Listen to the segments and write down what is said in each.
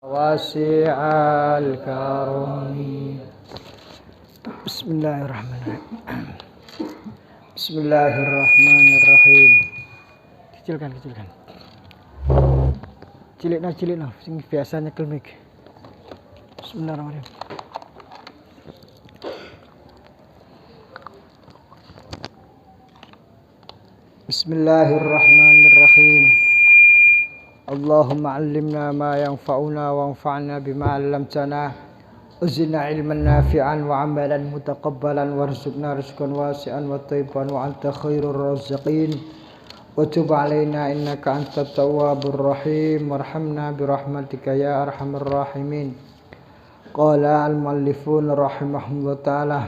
واسع الكرم. بسم الله الرحمن الرحيم. بسم الله الرحمن الرحيم. Kecilkan. Cilikna. Sing biasanya kelmik. Bismillahirrahmanirrahim. Bismillahirrahmanirrahim. Allahumma 'allimna ma yanfa'una wanfa'na bima 'allamtana. Uzidna 'ilman nafi'an wa 'amalan mutaqabbalan warzuqna rizqan wasi'an wa thayyiban wa anta khairur raziqin. Wa tub 'alaina innaka antat tawwabur rahim. Warhamna bi rahmatika ya arhamar rahimin. Qala al-muallifun rahimahumullah ta'ala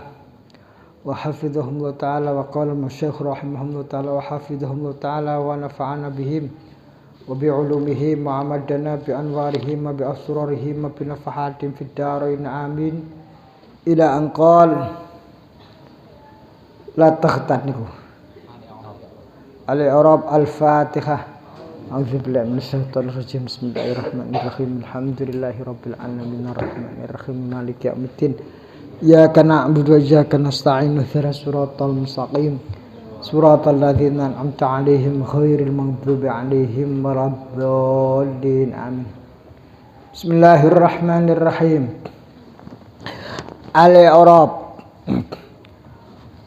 wa hafidhahumullah ta'ala wa qala al-masyaikh rahimahumullah ta'ala wa hafidhahumullah ta'ala wa nafa'ana bihim wa bi'ulumihim wa amadana bi anwarihim wa bi asrarihim wa bi nafahatim fid darain amin ila an qal la takhtat niku al-i'rab al-fatihah. A'udzu billahi minasyaitonir rajim. Bismillahirrahmanirrahim. Alhamdulillahi rabbil alamin arrahmanir rahim maliki yaumiddin. Iyyaka na'budu wa iyyaka nasta'in ihdinas siratal mustaqim siratal ladzina an'amta 'alaihim ghairil maghdubi 'alaihim waladdallin amin. Bismillahirrahmanirrahim. Al-i'rab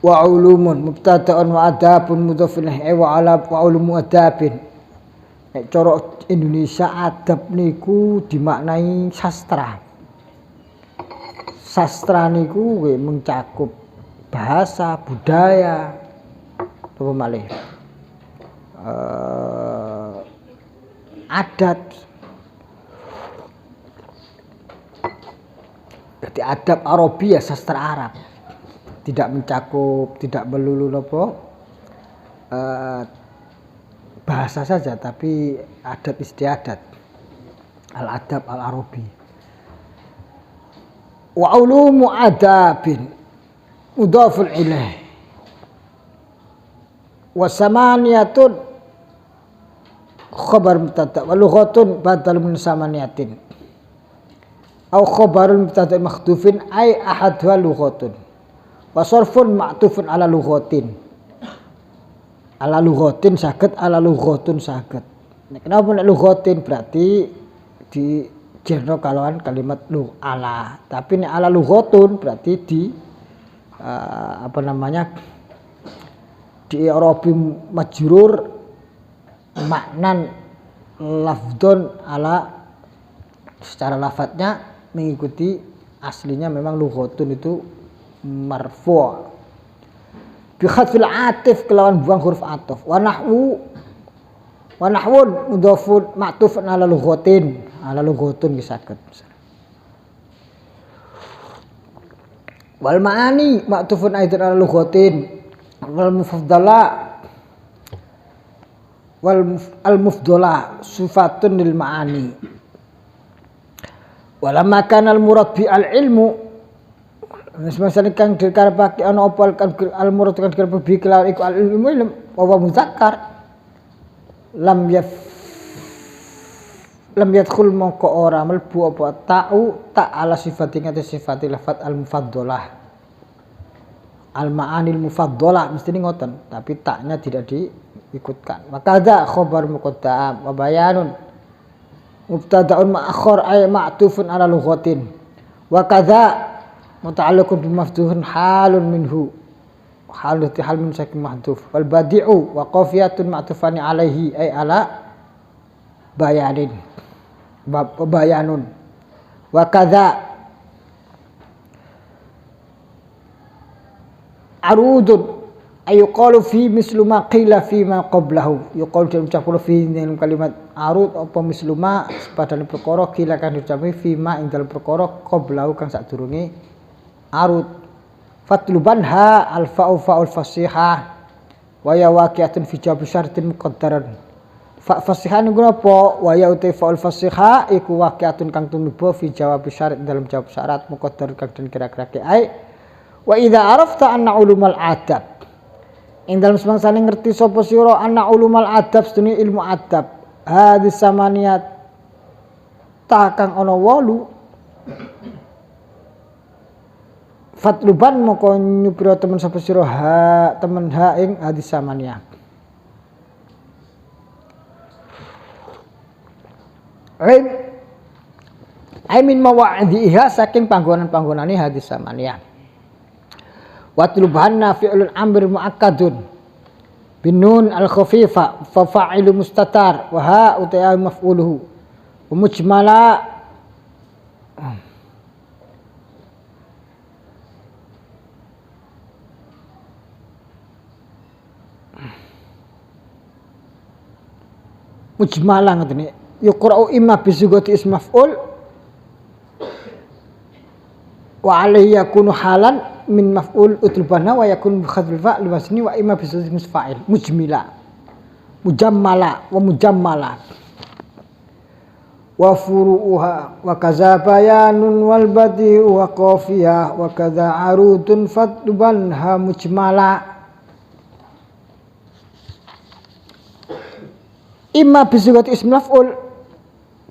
wa ulumun mubtada'un wa adabun mudhafun ilaihi wa ala wa ulumu adabin. Cara Indonesia adab niku dimaknai sastra. Sastra niku mencakup bahasa, budaya, apa malih adat. Jadi adab Arabia, sastra Arab. Tidak mencakup, tidak melulu apa bahasa saja, tapi adat istiadat. Al-adab al-Arabi. Wa ulumu adabin mudhafun ilaih. Wa samaniyatun khabar mubtada wa lughatun badal min samaniyatin. Au khabarun mubtada makhdufin ay ahad wa lughatun. Wa sarfun ma'tufun ala lughatin. Ala lughatin saged, ala lughatun saged. Nek kenapa nek lughatin berarti di jerno kalawan kalimat lu ala. Tapi nek ala lughatun berarti di di i'rabi majrur maknan lafdun ala, secara lafadznya mengikuti aslinya memang lughatun itu marfu'. Bi khatfil atif kelawan buang huruf ataf. Wa nahwun mudhafun ma'tufun ala lughatin. Ala lughatun saged. Wal ma'ani ma'tufun aidan ala lughatin. Wal mufdala sifatun lil ma'ani. Walamma kana al murad bi al ilmu, semasane kang dikarepake ana apa al murad kang dikarepake kelawan iku al ilmu wa muzakkar lam yadkhul mongko ora mlebu apa ta'u ta ala sifati ngate sifati lafat al mufaddalah al ma'anil mufaddalah mesti ngoten, tapi taknya tidak diikutkan. Maka ada khabar muqaddam wa bayanun mubtada'un ma'akhir ay ma'tufun ala lughatin wa kadza muta'alliqun bi mafduhun halun minhu hal min sakin mahdhuf wal badi'u wa qafiyatun ma'tufani alaihi ay ala bayanun wa kadza arudun ayuqalu fi mislu ma qila fi ma qablahu. Yuqalu diucapkan fi dalam kalimat arud apa mislu ma sepadane perkara qila kan diucapi fi ma ing dalam perkara qablahu kang sadurunge arud. Fatlubanha al-fa'u fa'ul fasihah wa ya waqi'atun fi jawab syartin muqaddaran. Fa fasihah niku napa? Wa ya uti fa'ul fasihah iku waqi'atun kang tumiba fi jawab syarat dalam jawab syarat muqaddar kang den kira-kira ai wa idza arafta anna ulumal adab ing dalem semangsane ngerti sapa sira anna ulumal adab sedune ilmu adab hadis samaniyat ta kang ana 8 fatluban moko nyupira temen sapa sira temen ing hadis samania. Min mawa'idhiha saking panggonan-panggonane hadis samania. Watlubanna fi'lun amr muakkadun binun al-khafifa fa fa'ilu mustatar wa ha utai maf'uluhu wa mujmala ngoten yuqra'u imma bi sugati ism maf'ul wa alayhi yakunu halan min maf'ul utlubana wa yakun bi khadfil fa' li wasni wa imma bi sugati ism fa'il mujmila mujammala wa mujammala wa furu'uha wa kadza bayanun wal badi'u wa qafiyah wa kadza arudun fatlubanha mujmala imma bi sugati ism maf'ul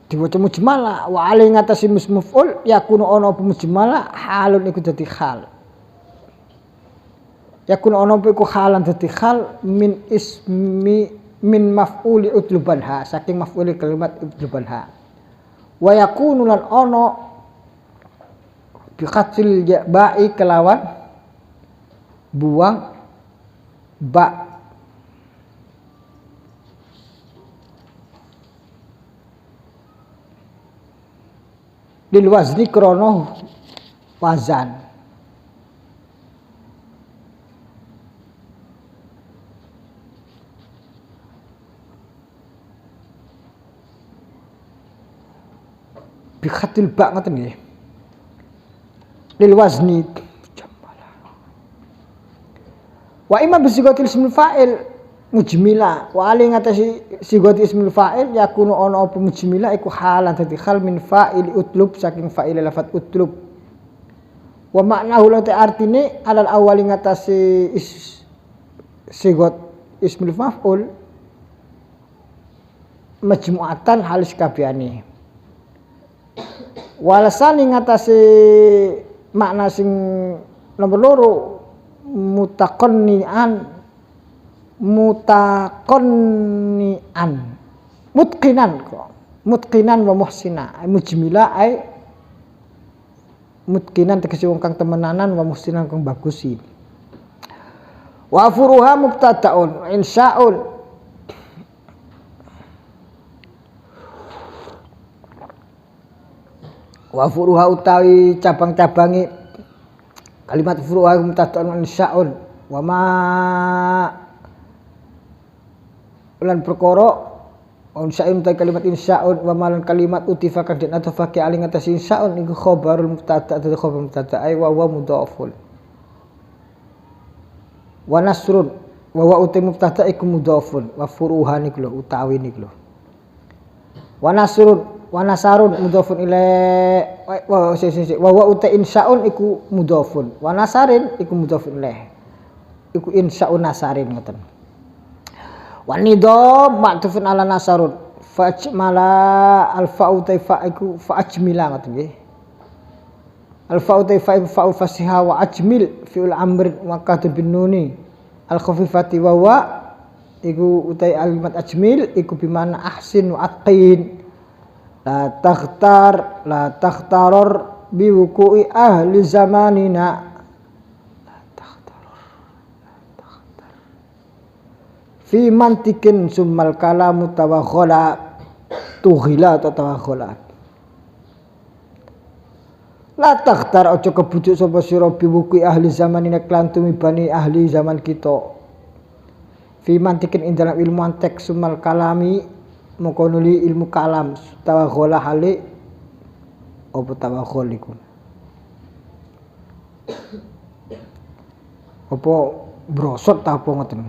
diwaca mujmala wa alai ngatasi maf'ul yakunu ana apa mujmala halun iku dadi hal yakunu ana apa iku halan dadi hal min maf'uli utlubanha saking maf'uli kalimat utlubanha wa yakunu lan ana bi khatfil ba'i kelawan buang ba lil wazni krono wazan bi khatil ba ngoten nggih lil wazni wa imma bi sigatil ismul fa'il mujmila wa ali ngatasi sigati ismul fa'il yakunu ana apa mujmila iku halan dadi hal min fa'il utlub saking fa'il lafat utlub wa maknahu la artine alal awali ngatasi sigat ismul maf'ul majmu'atan halis kabehane walasani ngatasi makna sing nomor loro mutaqannian mutqinan wa muhsina mujmila ay mutqinan tegese wong kang temenanan wa muhsinan kang bagusi wa furuha mubtada'un insya'un wa furuha utawi cabang-cabangi kalimat furuha mubtada'un insya'un wa ma lan perkara insya'un ta kalimat insya'un wa malan kalimat utifa kang den atafake ali ngatasi insya'un iku khabarul mubtada' dadi khabar mubtada' ay wa mudhafun wa nasrun wa uti mubtada' iku mudhafun wa furuhan iku lho utawi niku lho wa nasrun wa nasarun mudhafun ilaih wa uti insya'un iku mudhafun wa nasarin iku mudhafun ilaih iku insya'un nasarin ngoten wa nidham ma'tufun ala nasarun fa'ajmala al-fa'u taifa'iku fa'ajmila ngoten nggih al-fa'u taifa'iku fa'u fasiha wa ajmil fi'ul amr wa qadun bin nuni al-khafifati wa wa iku utai alimat ajmil iku bimana ahsin wa atqin la takhtaror bi wuku'i ahli zamanina fi mantikin summal kalamu tawaghala tughila atau tawaghala la takhtar aja kebujuk sapa sira biwuki ahli zaman ini klan tumibani ahli zaman kita fi mantikin ing dalam ilmu antek summal kalami moko nuli ilmu kalam tawaghala hale apa tawaghal iku apa brosot ta apa ngoten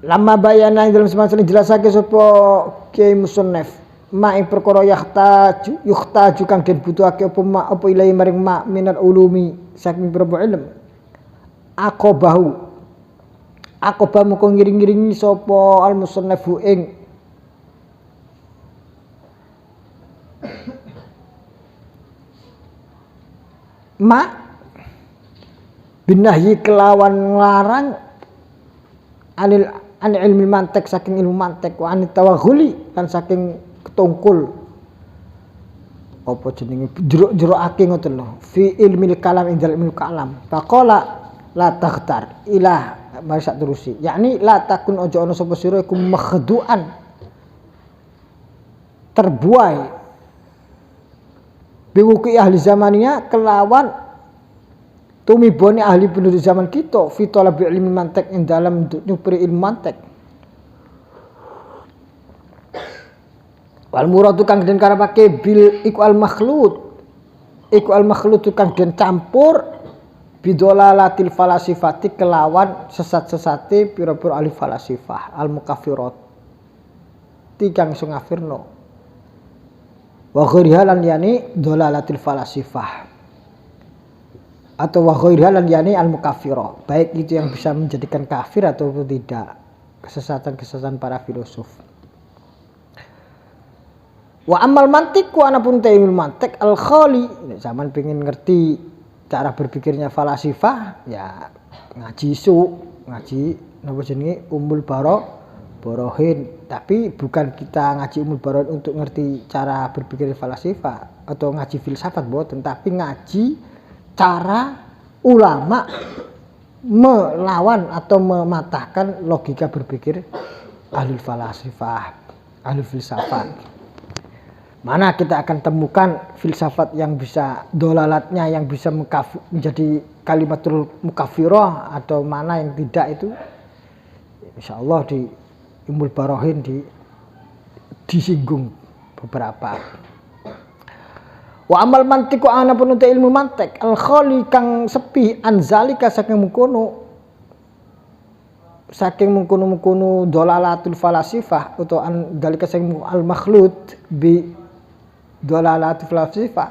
lama bayana dalam semacam jelasake sapa Kiai Musannaf ma ing perkara yuhtaju kang den butuhake apa ilahi maring ma minal ulumi saking berapa ilm aqabahu Aqaba moko ngiring-ngiringi sapa al-musannifu ing ma binahyi kelawan larang an ilmu mantek saking ilmu mantek wa an tawaghuli lan saking ketungkul apa jenenge jero-jeroake ngoten lho fi ilmil kalam ing dalem ilmu kalam faqala la takhtar ilah mari sak terusi yakni la takun aja ana sapa sira iku makhduan terbuai biwuki ahli zamania kelawan tumibone ahli penduduk zaman kita fi talabi ilmu mantek ing dalam nyupri ilmu mantek wal muradu kang den karepake bil iku al makhlut kang den campur bidolalatil falasifati kelawan sesat-sesate pira-pira ahli falasifah al mukaffirat tikang sing ngafirno wa ghairiha lan yani dolalatil falasifah atau wa ghairiha lan yani al mukaffirah baik itu yang bisa menjadikan kafir atau tidak kesesatan-kesesatan para filosof wa amal mantik wa anapun ta'imul mantik al khali zaman pengen ngerti cara berpikirnya falasifah ya ngaji napa jenenge Ummul Barahin tapi bukan kita ngaji Ummul Barahin untuk ngerti cara berpikir falasifah atau ngaji filsafat boten tapi ngaji cara ulama melawan atau mematahkan logika berpikir ahli falasifah ahli filsafat. Mana kita akan temukan filsafat yang bisa dolalatnya yang bisa menjadi kalimatul mukaffirah atau mana yang tidak itu insyaallah di Ummul Barahin disinggung beberapa. Wa amal mantiku ana penut ilmu mantek al khali kang sepi anzalika saking mengkono dolalatul falasifah atau andalika saking al makhlut bi dolalatul falasifah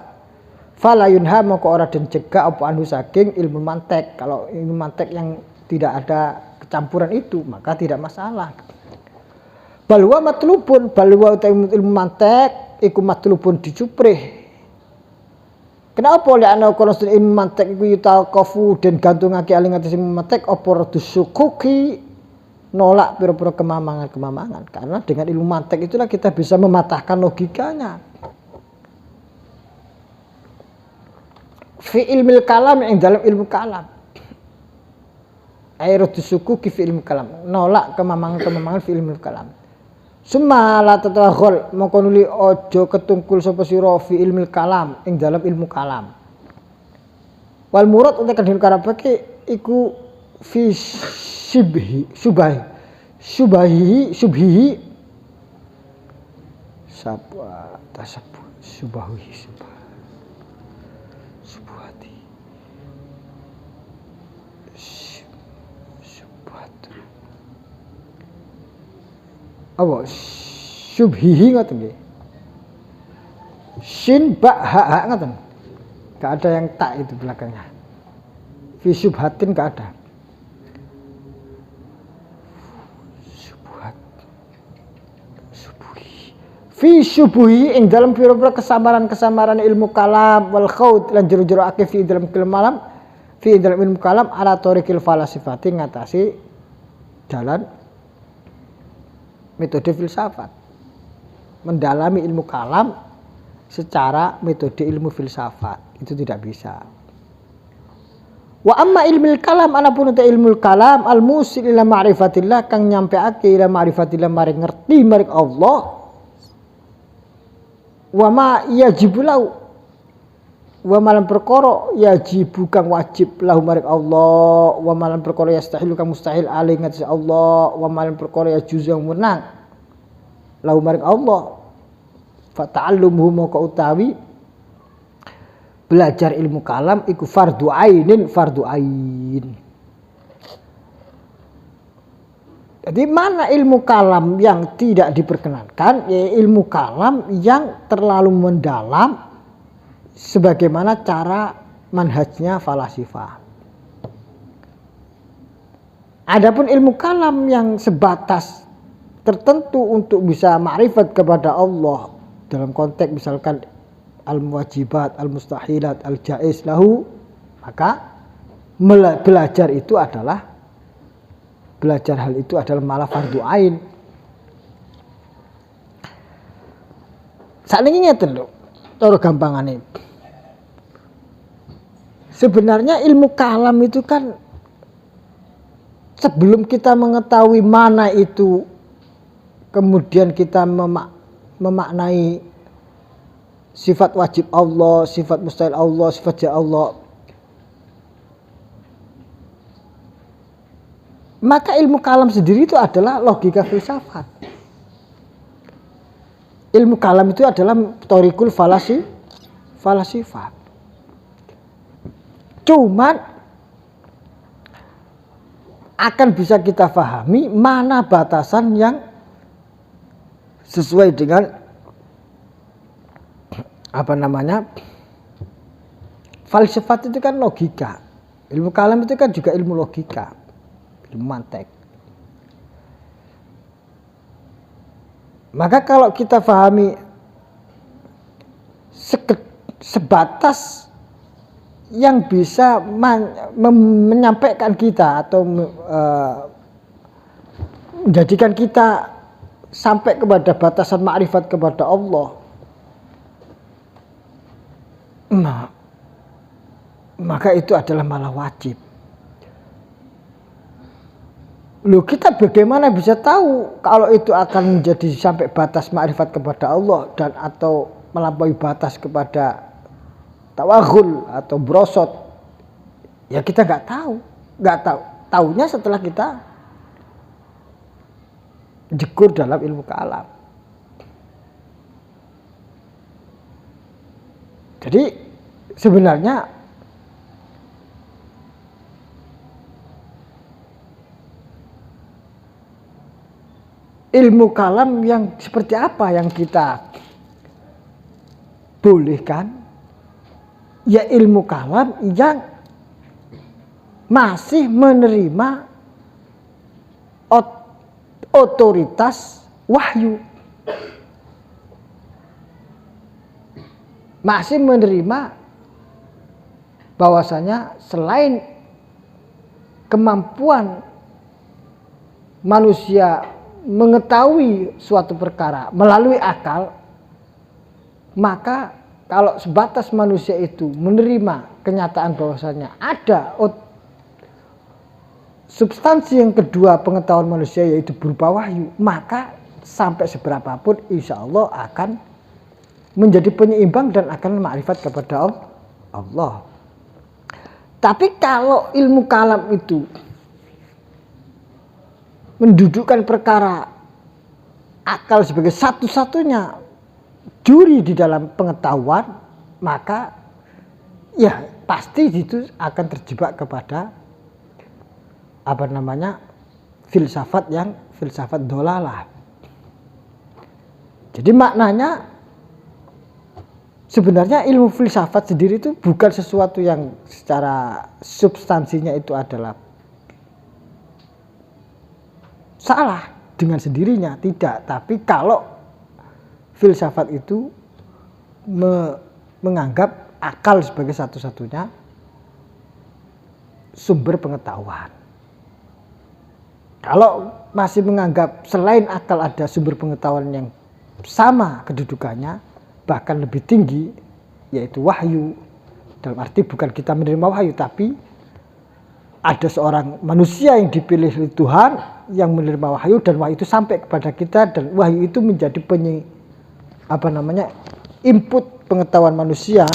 fala yunha moko ora den cegah apa anu saking ilmu mantek. Kalau ilmu mantek yang tidak ada kecampuran itu maka tidak masalah. Balwa matlubun balwa ilmu mantek iku matlubun dicuprih. Kenapa oleh anak konosun ilmu mantek iku yutaqafu dan gantungake aling atas ilmu mantek apa dusukuki nolak pira-pira kemamangan karena dengan ilmu mantek itulah kita bisa mematahkan logikanya. Fi ilmil kalam yang dalam ilmu kalam airatu sukuki fi ilmu kalam nolak kemamangan fi ilmu kalam summa la tataghol moko nuli aja ketungkul sapa sira fi ilmil kalam ing dalam ilmu kalam wal murad utek den karepake iku fi subhihi sabwa tasabbu subahi subhati apa subhihi ngoten nggih shin ba ha ngoten enggak ada yang tak itu belakangnya fi subhatin enggak ada subhat subuhi fi subuhi ing dalam pira-pira kesamaran ilmu kalam wal khaut lan jero-jero akeh fi dalam kalam fi dalam ilmu kalam ala tariqil falasifati ngatasi jalan metode filsafat mendalami ilmu kalam secara metode ilmu filsafat itu tidak bisa. Wa amma ilmul kalam anapun ta ilmul kalam al musil ila ma'rifatillah kang nyampeake ila ma'rifatillah mari ngerti maring Allah wa ma yajibu lahu wa malam perkara yajibu kang wajib lahu maring Allah wa malam perkara yastahilu kang mustahil alih ngatas Allah wa malam perkara yajuz yang menang lahu maring Allah fa ta'allumuhu maka utawi belajar ilmu kalam iku fardu ain. Jadi mana ilmu kalam yang tidak diperkenankan ya ilmu kalam yang terlalu mendalam sebagaimana cara manhajnya falasifah. Adapun ilmu kalam yang sebatas tertentu untuk bisa ma'rifat kepada Allah dalam konteks misalkan al-muwajibat, al-mustahilat, al-jaiz lahu, maka belajar hal itu adalah malah fardu ain. Sakniki ngeten lho, cara gampangane. Sebenarnya ilmu kalam itu kan sebelum kita mengetahui mana itu, kemudian kita memaknai sifat wajib Allah, sifat mustahil Allah, sifat ja Allah, maka ilmu kalam sendiri itu adalah logika filsafat. Ilmu kalam itu adalah thoriqul falasifah. Cuman akan bisa kita pahami mana batasan yang sesuai dengan falsafat itu kan logika. Ilmu kalam itu kan juga ilmu logika, ilmu mantek. Maka kalau kita pahami sebatas yang bisa menyampaikan kita atau menjadikan kita sampai kepada batasan ma'rifat kepada Allah, maka itu adalah malah wajib. Loh, kita bagaimana bisa tahu kalau itu akan menjadi sampai batas ma'rifat kepada Allah dan atau melampaui batas kepada tawaghul atau brosot? Ya kita nggak tahu. Taunya setelah kita jegur dalam ilmu kalam. Jadi sebenarnya ilmu kalam yang seperti apa yang kita bolehkan? Ya ilmu kalam yang masih menerima otoritas wahyu, masih menerima bahwasanya selain kemampuan manusia mengetahui suatu perkara melalui akal, maka kalau sebatas manusia itu menerima kenyataan bahwasanya ada substansi yang kedua pengetahuan manusia yaitu berupa wahyu, maka sampai seberapapun insya Allah akan menjadi penyeimbang dan akan ma'rifat kepada Allah. Tapi kalau ilmu kalam itu mendudukkan perkara akal sebagai satu-satunya juri di dalam pengetahuan, maka ya pasti itu akan terjebak kepada filsafat yang filsafat dolalah. Jadi maknanya sebenarnya ilmu filsafat sendiri itu bukan sesuatu yang secara substansinya itu adalah salah dengan sendirinya, tidak. Tapi kalau filsafat itu menganggap akal sebagai satu-satunya sumber pengetahuan. Kalau masih menganggap selain akal ada sumber pengetahuan yang sama kedudukannya, bahkan lebih tinggi, yaitu wahyu. Dalam arti bukan kita menerima wahyu, tapi ada seorang manusia yang dipilih oleh Tuhan yang menerima wahyu, dan wahyu itu sampai kepada kita, dan wahyu itu menjadi input pengetahuan manusia,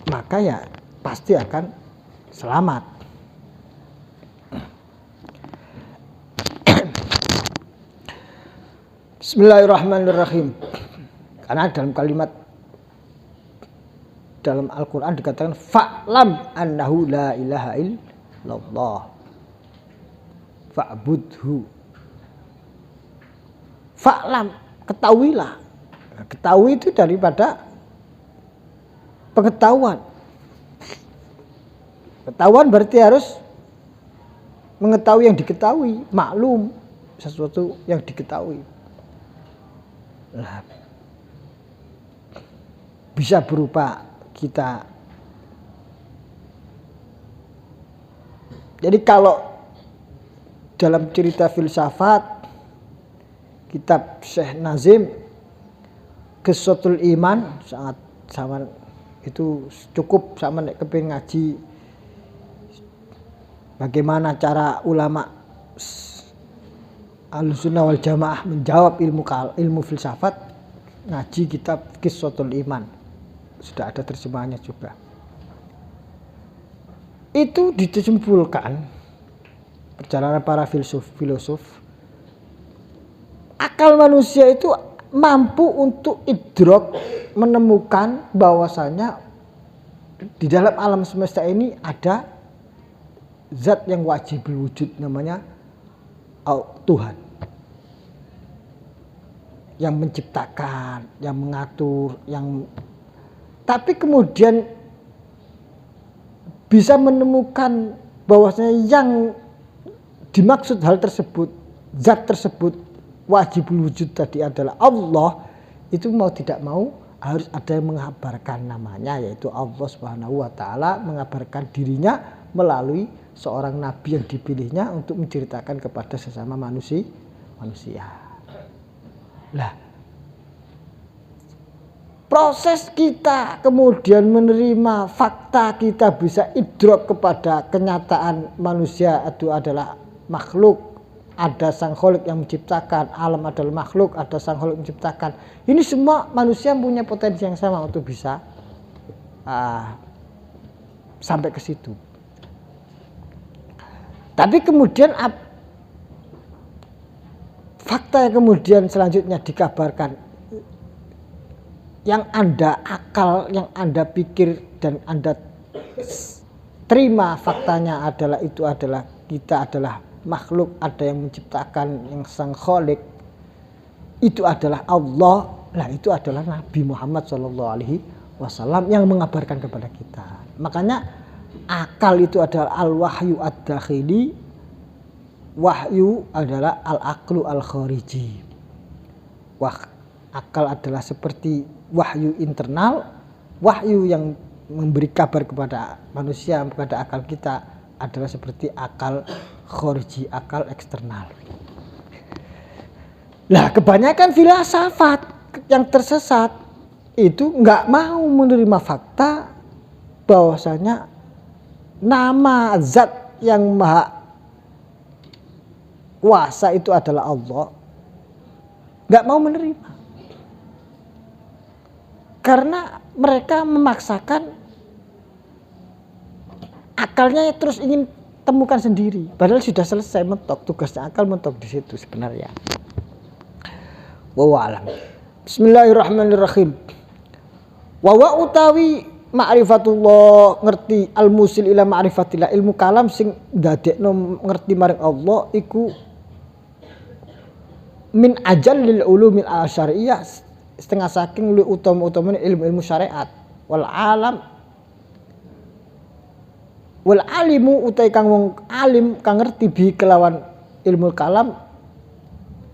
maka ya pasti akan selamat. Bismillahirrahmanirrahim. Karena dalam kalimat dalam Al-Quran dikatakan fa'lam annahu la ilaha illallah fa'budhu. Fa'lam, ketahuilah. Ketahui itu daripada pengetahuan. Ketahuan berarti harus mengetahui yang diketahui, maklum sesuatu yang diketahui. Nah, bisa berupa kita. Jadi kalau dalam cerita filsafat kitab Syekh Nazim Qissatul Iman sangat sama itu cukup sama nek kepengin ngaji bagaimana cara ulama Ahlussunnah wal Jamaah menjawab ilmu filsafat, ngaji kitab Qissatul Iman. Sudah ada terjemahannya juga. Itu disimpulkan perjalanan para filosof akal manusia itu mampu untuk idrok, menemukan bahwasanya di dalam alam semesta ini ada zat yang wajib wujud, namanya Tuhan, yang menciptakan, yang mengatur, tapi kemudian bisa menemukan bahwasanya yang dimaksud hal tersebut, zat tersebut wajib wujud tadi adalah Allah, itu mau tidak mau harus ada yang mengabarkan namanya, yaitu Allah Subhanahu wa taala mengabarkan dirinya melalui seorang nabi yang dipilihnya untuk menceritakan kepada sesama manusia. Lah, proses kita kemudian menerima fakta, kita bisa idrok kepada kenyataan manusia itu adalah makhluk, ada sang kholik yang menciptakan, alam adalah makhluk, ada sang kholik menciptakan. Ini semua manusia punya potensi yang sama untuk bisa sampai ke situ. Tapi kemudian fakta yang kemudian selanjutnya dikabarkan, yang Anda akal, yang Anda pikir dan Anda terima faktanya adalah itu adalah kita adalah makhluk, ada yang menciptakan, yang sang kholik itu adalah Allah. Nah, itu adalah Nabi Muhammad SAW yang mengabarkan kepada kita. Makanya akal itu adalah al-wahyu ad-dakhili, wahyu adalah al-aqlu al-khariji. Akal adalah seperti wahyu internal, wahyu yang memberi kabar kepada manusia, kepada akal kita adalah seperti akal khariji, akal eksternal. Nah, kebanyakan filsafat yang tersesat itu nggak mau menerima fakta bahwasanya nama zat yang maha kuasa itu adalah Allah. Nggak mau menerima. Karena mereka memaksakan akalnya terus ingin temukan sendiri. Padahal sudah selesai mentok, tugasnya akal mentok di situ sebenarnya. Wallahu a'lam. Bismillahirrahmanirrahim. Wa utawi ma'rifatullah, ngerti al-musil ila ma'rifatillah, ilmu kalam sing ndadekno ngerti maring Allah iku min ajallil ulumil syar'iyyah, setengah saking luwih utama-utamane ilmu-ilmu syariat. Wal alimu utai kang wong alim kang ngerti bi kelawan ilmu kalam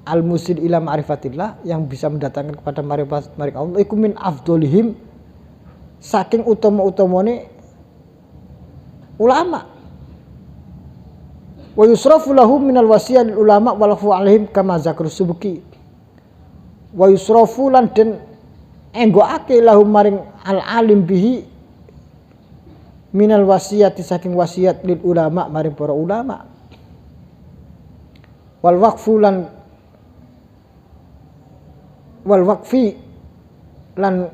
al musil ila ma'rifatillah, yang bisa mendatangkan kepada ma'rifat Allah iku min afdolihim, saking utama-utamane ulama. Wa yusrafu lahum minal wasiyah lil ulama walafu alaihim kama zakar subuki. Wa yusrafu lan den enggoake lahum maring al alim bihi minal wasiyati, saking wasiat lil ulama maring para ulama. Wal waqfi lan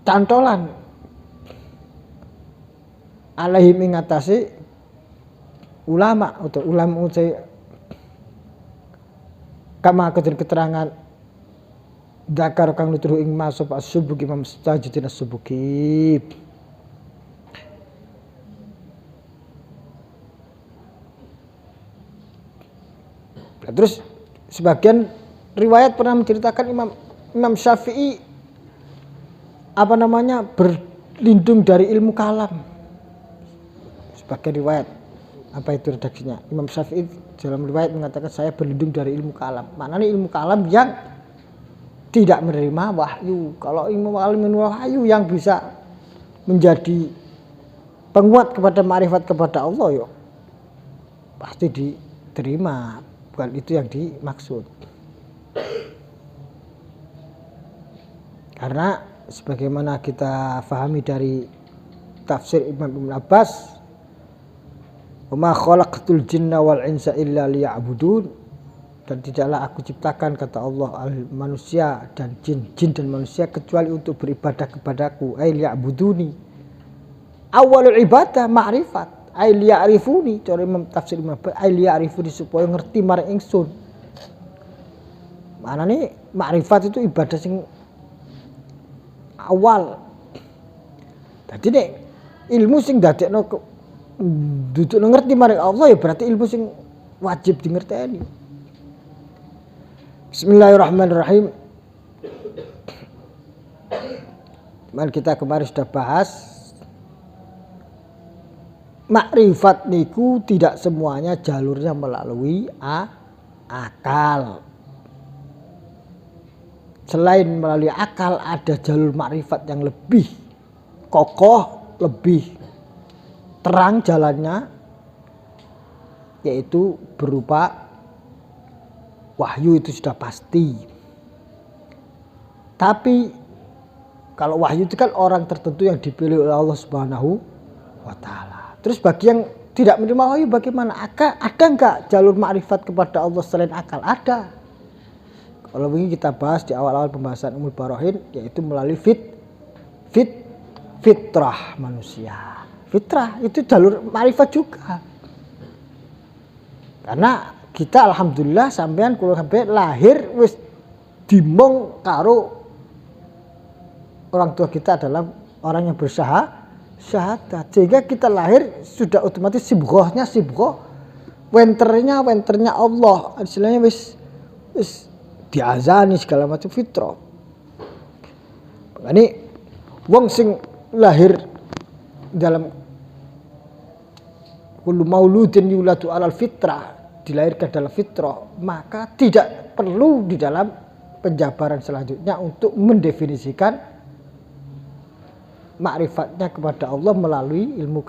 cantolan alaihim ing atase ulama atau ulama utai kama keterangan dakar kang nutuh ing masuk as-subuki Imam Tajuddin as-Subuki. Terus sebagian riwayat pernah menceritakan Imam Syafi'i berlindung dari ilmu kalam. Sebagian riwayat Apa itu redaksinya? Imam Syafi'i dalam riwayat mengatakan saya berlindung dari ilmu kalam. Maknanya ilmu kalam yang tidak menerima wahyu. Kalau ilmu kalam menerima wahyu yang bisa menjadi penguat kepada ma'rifat kepada Allah, yo pasti diterima. Bukan itu yang dimaksud. Karena sebagaimana kita fahami dari tafsir Imam Ibn Abbas, "Wa ma khalaqtul jinna wal insa illa liya'budun," dan tidaklah aku ciptakan, kata Allah, manusia dan jin dan manusia kecuali untuk beribadah kepadaku, ay liya'buduni. Awalul ibadah ma'rifat, ay liya'rifuni. Cara Imam tafsir Imam Abbas, ay liya'rifuni, supaya ngerti marang ingsun. Maknane ma'rifat itu ibadah sing awal. Dadi nek ilmu sing dadekno dudukno ngerti marang Allah, ya berarti ilmu sing wajib di ngerteni. Bismillahirrahmanirrahim. Kita kemarin sudah bahas makrifat niku tidak semuanya jalurnya melalui akal. Selain melalui akal, ada jalur makrifat yang lebih kokoh, lebih terang jalannya, yaitu berupa wahyu. Itu sudah pasti. Tapi kalau wahyu itu kan orang tertentu yang dipilih oleh Allah Subhanahu wa Ta'ala. Terus bagi yang tidak menerima wahyu bagaimana? Ada enggak jalur makrifat kepada Allah selain akal? Ada. Kalau begini kita bahas di awal-awal pembahasan Ummul Barahin, yaitu melalui fitrah manusia. Fitrah itu jalur makrifat juga. Karena kita alhamdulillah sampean kula sampai lahir wis dimong karo orang tua kita adalah orang yang bersyahadat. Sehingga kita lahir sudah otomatis sibghahnya wenternya Allah. Istilahnya wis diazani segala macam fitrah. Ini wong sing lahir dalam kullu mauludin yuladu alal fitrah, dilahirkan dalam fitrah, maka tidak perlu di dalam penjabaran selanjutnya untuk mendefinisikan makrifatnya kepada Allah melalui ilmu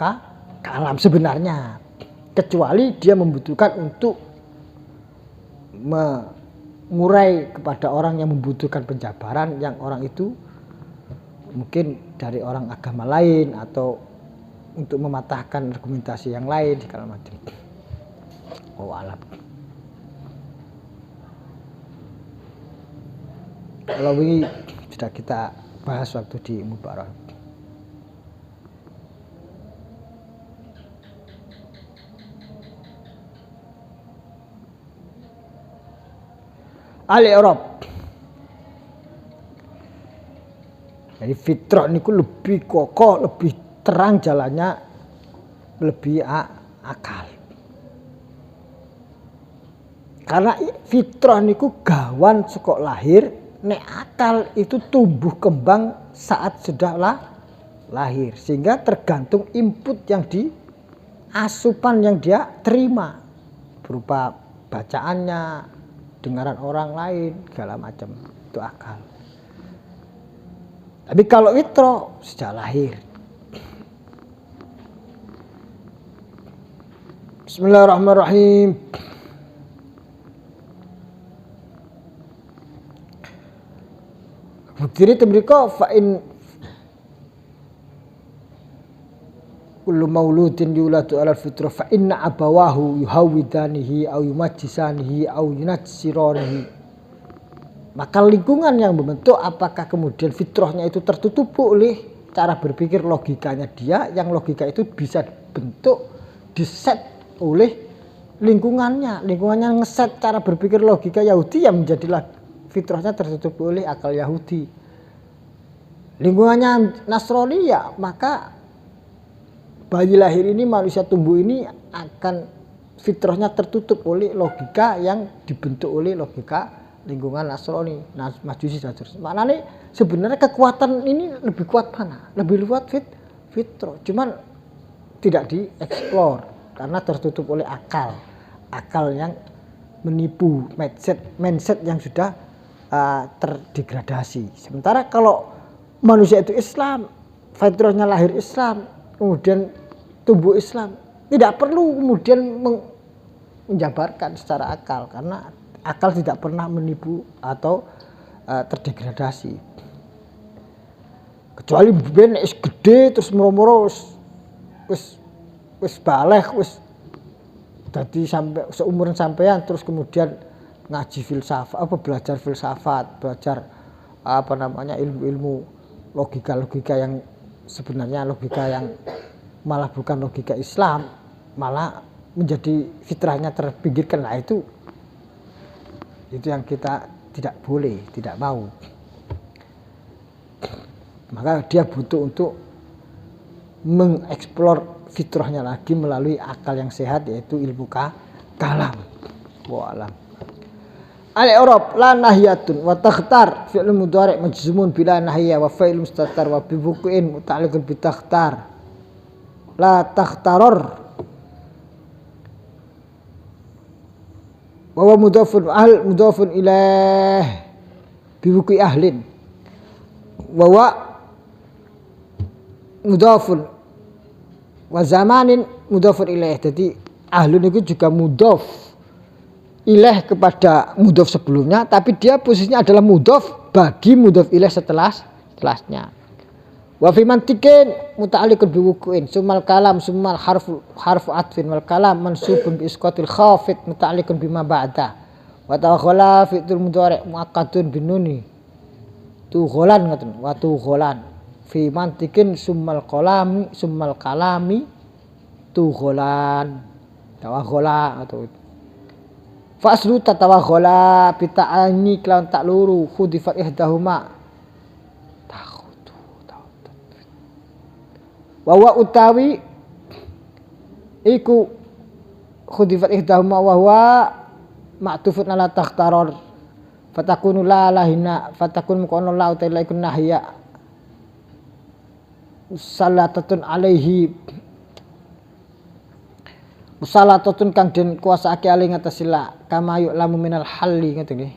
kalam sebenarnya, kecuali dia membutuhkan untuk mengurai kepada orang yang membutuhkan penjabaran, yang orang itu mungkin dari orang agama lain atau untuk mematahkan argumentasi yang lain segala macam. Oh alam. Kalau ini sudah kita bahas waktu di Mubarak. Al-I'rab. Jadi fitrah niku lebih kokoh, lebih terang jalannya, lebih akal. Karena fitrah niku gawan saka lahir, nek akal itu tumbuh kembang saat sudah lahir. Sehingga tergantung input yang asupan yang dia terima berupa bacaannya, dengaran orang lain, segala macam, itu akal. Tapi kalau fitrah sejak lahir. Bismillahirrahmanirrahim. Bukti temriko fa'in kullu mauludin yuladu alal fitrah fa inna abawahu yuhawidanihi au yumajjisanihi au yunatsiranihi. Maka lingkungan yang membentuk apakah kemudian fitrahnya itu tertutup oleh cara berpikir logikanya dia, yang logika itu bisa bentuk diset oleh lingkungannya ngeset cara berpikir logika Yahudi, yang menjadilah fitrahnya tertutup oleh akal Yahudi. Lingkungannya Nasrani, ya maka bayi lahir ini, manusia tumbuh ini akan fitrahnya tertutup oleh logika yang dibentuk oleh logika lingkungan Nasrani, Majusi dan seterusnya. Maknanya sebenarnya kekuatan ini lebih kuat mana? Lebih kuat fitrah, cuman tidak dieksplor. karena tertutup oleh akal yang menipu, mindset yang sudah terdegradasi. Sementara kalau manusia itu Islam, fitrahnya lahir Islam, kemudian tumbuh Islam, tidak perlu kemudian menjabarkan secara akal, karena akal tidak pernah menipu atau terdegradasi. Kecuali ben wis gede terus moro-moro wis balik, wis dadi sampai seumuran sampean terus kemudian ngaji filsafat, belajar filsafat, belajar ilmu-ilmu logika yang sebenarnya logika yang malah bukan logika Islam, malah menjadi fitrahnya terpinggirkan. Nah, itu yang kita tidak boleh, tidak mau. Maka dia butuh untuk mengeksplor fitrahnya lagi melalui akal yang sehat, yaitu ilmu kalam. Wallah. Al-i'rab la nahiyatun wa takhtar fi'l mudhari' majzumun bila nahiyah wa fa'il mustatar wa bi bukuin muta'alliqun bi takhtar la takhtaror wa huwa mudhafun ilaih bi buku ahlin wa huwa mudhafun wa zamanin mudhafun ilaih. Jadi ahlun itu juga mudhaf ilaih kepada mudhaf sebelumnya, tapi dia posisinya adalah mudhaf bagi mudhaf ilaih setelahnya. Wa fi mantiqin muta'alliqun bi wuqu'in sumal kalam sumal harfu atfin wal kalam mansubun bi isqatil khafid muta'alliqun bima ba'da wa tawakhala fi'il mudhari' muakkadun bin nuni tugholan ngoten wa tugholan fi mantiqin sumal kalami tugholan tawakhala atau faslu tatawakhala bita'ani kelawan tak luru khudifat ihdahuma wa utawi iku khudifat ihdahuma wa huwa ma'tufun ala takhtaror fatakunu la lahina fatakun mukono la utaila ikun nahya salatatun alaihi musalatatun kang den kuasaake ali ngatasila kama yu'lamu minal halli ngoten nggih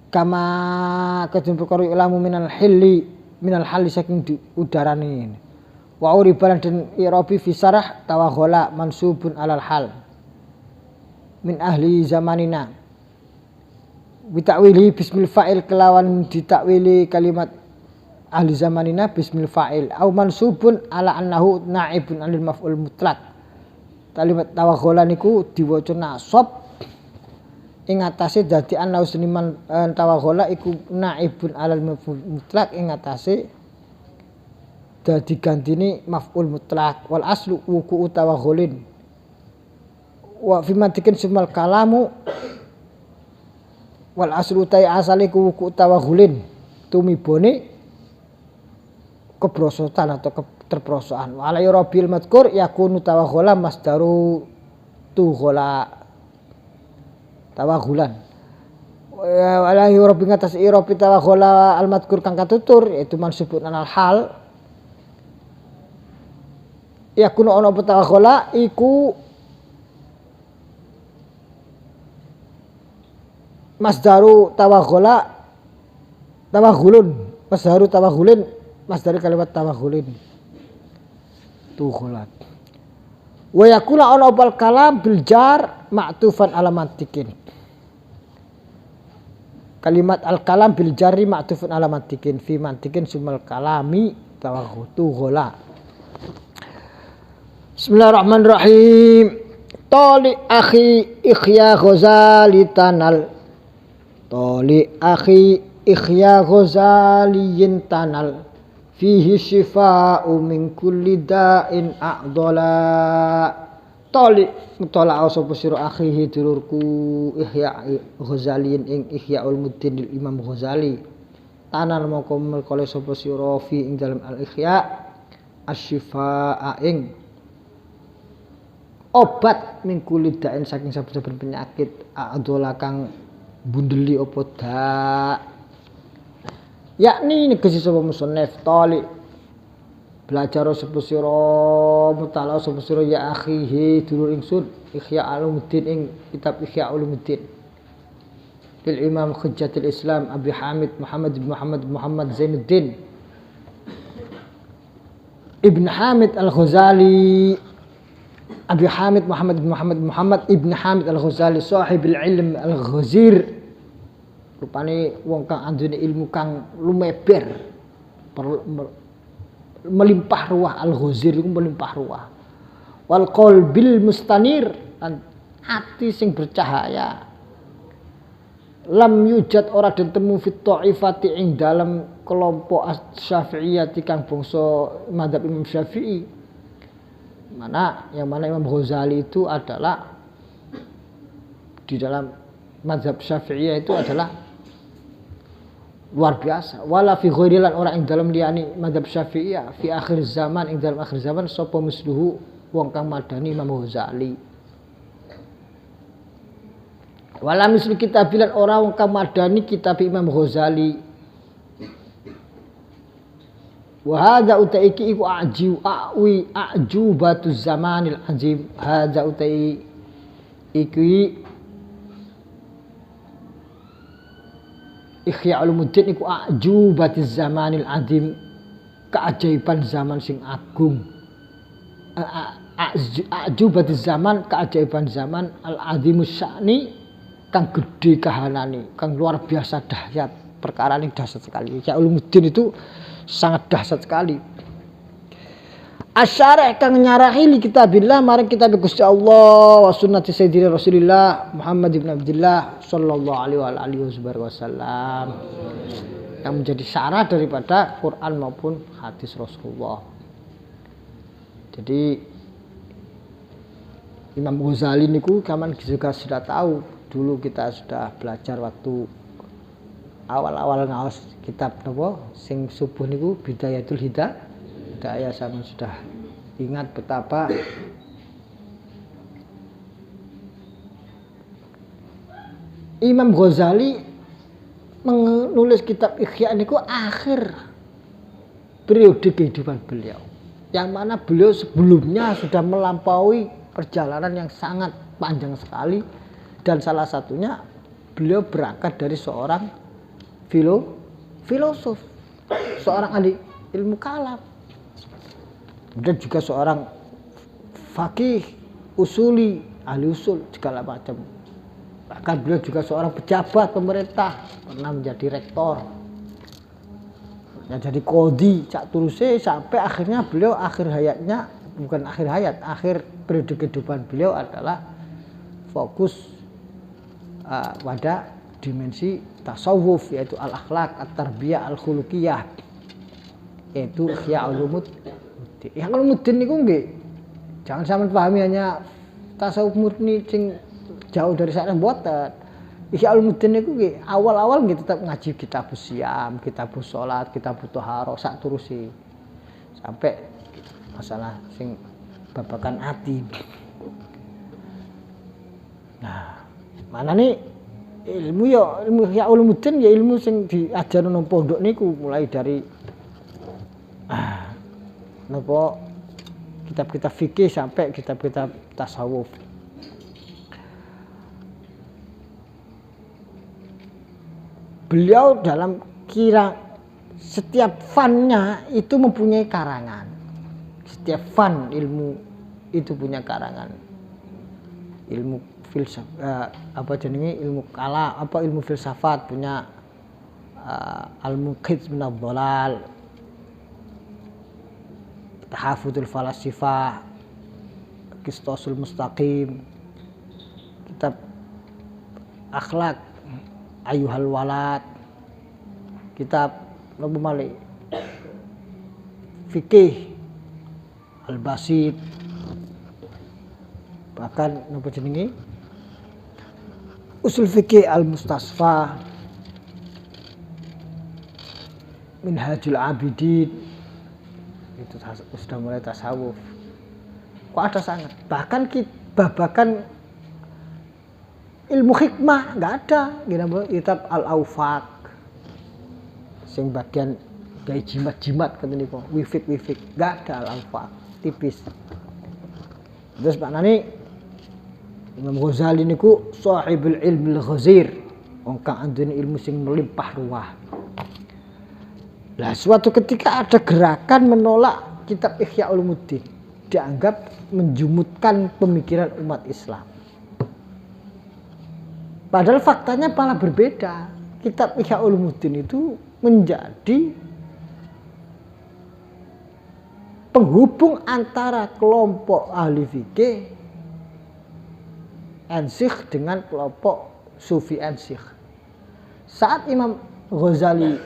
kama kadun perkara yu'lamu minal halli saking udarane wa uriban den irabi fi sarah tawaghala mansubun alal hal min ahli zamanina bitakwili bismil fa'il kelawan ditakwili kalimat ahli zamanina bismil fa'il au mansubun ala annahu naibun anil maf'ul mutlaq. Kalimat tawaghala niku diwaca nasab ing atase dadi ana seniman tawaghala iku naibun alal maf'ul mutlaq ing atase dadi gantine maf'ul mutlaq wal aslu wuku tawaghalin wa fi mantiqin sumal kalamu wal aslu tai asale ku wuku tawaghalin tumibone kebrosotan atau terperosokan wala yurabil madkur yakunu tawaghala masdaru tughala tawaghulan wala yurabi ngatas irabi tawaghala al madkur kang katutur yaitu mansubun alal hal yakunu ana tawaghala iku masdaru tawaghulun masdaru tawaghulin masdar kalimat tawaghulin tughulat wa yakula ana bal kalam bil jar ma'tufan ala mantiqin kalimat al kalam bil jari ma'tufun ala mantiqin fi mantiqin sumal kalami tughulat. Bismillahirrahmanirrahim. Toli akhi Ikhya Ghazali tanal Toli akhi Ikhya Ghazaliyin tanal fihi shifa'u min kulli da'in a'dhala. Toli mutala sapa sira akhihi dulurku Ihya Ghazaliyin ing Ihya Ulumuddin Imam Ghazali tanal moko melkole sapa sira fi ing dalam al Ihya asy-syifa'a ing obat min kulli da'in saking saben-saben penyakit a'dhala kang bundeli apa dak yakni negesi sapa musannif tali belajar sapa sira mutala sapa sira ya akhihi dulur ingsun Ihya Ulumuddin ing kitab Ihya Ulumuddin lil Imam Hujjatul Islam Abi Hamid Muhammad Zainuddin Ibn Hamid Al-Ghazali Abi Hamid Muhammad Ibn Hamid Al-Ghazali sahibul ilm Al-Ghazir rupane wong kang andune ilmu kang lumeber melimpah ruah Al-Ghazir iku melimpah ruah wal qalbil mustanir lan ati sing bercahaya lam yujad ora den temu fit ta'ifati ing dalam kelompok Syafi'iyah kang bangsa mazhab Imam Syafi'i yang mana Imam Ghazali itu adalah di dalam mazhab Syafi'iyah itu adalah luar biasa wala fi ghairi lan ora ing dalam liyane mazhab Syafi'iyah fi akhir zaman ing dalam akhir zaman sapa misluhu wong kang madani Imam Ghazali wala mislu kitabilan ora wong kang madani kitab Imam Ghazali wa hadza utaiki iku ajubatuz zamanil azim hadza utai iki Ihya Ulumuddin iku ajubatiz zamanil azim keajaiban zaman sing agung ajubatiz zaman keajaiban zaman al azimus sya'ni kang gede kahanane kang luar biasa dahsyat perkara ini dahsyat sekali Ihya Ulumuddin itu sangat dahsyat sekali asyarih kang nyarahi li kitabillah maring kitab Gusti Allah wa sunnati sayyidina Rasulillah Muhammad ibn Abdullah sallallahu alaihi wasallam yang menjadi syarah daripada Quran maupun hadis Rasulullah. Jadi Imam Ghazali niku kaman juga sudah tahu dulu kita sudah belajar waktu awal-awal ngaos kitab napa sing subuh niku Bidayatul Hidayah sama sudah ingat betapa Imam Ghazali menulis kitab Ihya niku akhir periode kehidupan beliau yang mana beliau sebelumnya sudah melampaui perjalanan yang sangat panjang sekali dan salah satunya beliau berangkat dari seorang filosof, seorang ahli ilmu kalam, dan juga seorang fakih, usuli, ahli usul segala macam. Bahkan beliau juga seorang pejabat pemerintah, pernah menjadi rektor, jadi qadhi, cak turuse sampai akhirnya beliau akhir periode kehidupan beliau adalah fokus pada dimensi tasawuf yaitu al-akhlak, at-tarbiyah, al-khuluqiyah yaitu Ihya Ulumuddin. Ihya Ulumuddin niku nggih jangan sampean pahami hanya tasawuf murni sing jauh dari sana mboten. Ihya Ulumuddin niku nggih awal-awal nggih tetap ngaji kitabus siam, kitabus salat, kitabut thaharah sak terusi sampai masalah sing babakan ati. Nah, mana nih ilmu Ihya Ulumuddin ya ilmu sing diajarno nang pondok niku mulai dari napa kitab-kitab fikih sampai kitab-kitab tasawuf. Beliau dalam setiap fannya itu mempunyai karangan. Setiap fan ilmu itu punya karangan. Ilmu ilmu kalam ilmu filsafat punya al-muqidh min ad-dhalal, tahafudul falasifah, qistasul mustaqim, kitab akhlak ayuhal walad, kitab napa malih fikih al-basit, bahkan napa jenenge usul fikih al-mustasfa, minhajul abidin, itu sudah mulai tasawuf. Kok ada sangat, bahkan babakan ilmu hikmah nggak ada. Kitab al-awfaq sing bagian kayak jimat-jimat kata niku, wifik, gak ada al-anfa, tipis. Terus maknane Imam Ghazali niku sahibul ilmi al-ghazir, wong kang andune ilmu sing melimpah ruah. Lah suatu ketika ada gerakan menolak kitab Ihya Ulumuddin, dianggap menjumutkan pemikiran umat Islam. Padahal faktanya malah berbeda. Kitab Ihya Ulumuddin itu menjadi penghubung antara kelompok ahli fikih Ansikh dengan kelompok Sufi Ansikh. Saat Imam Ghazali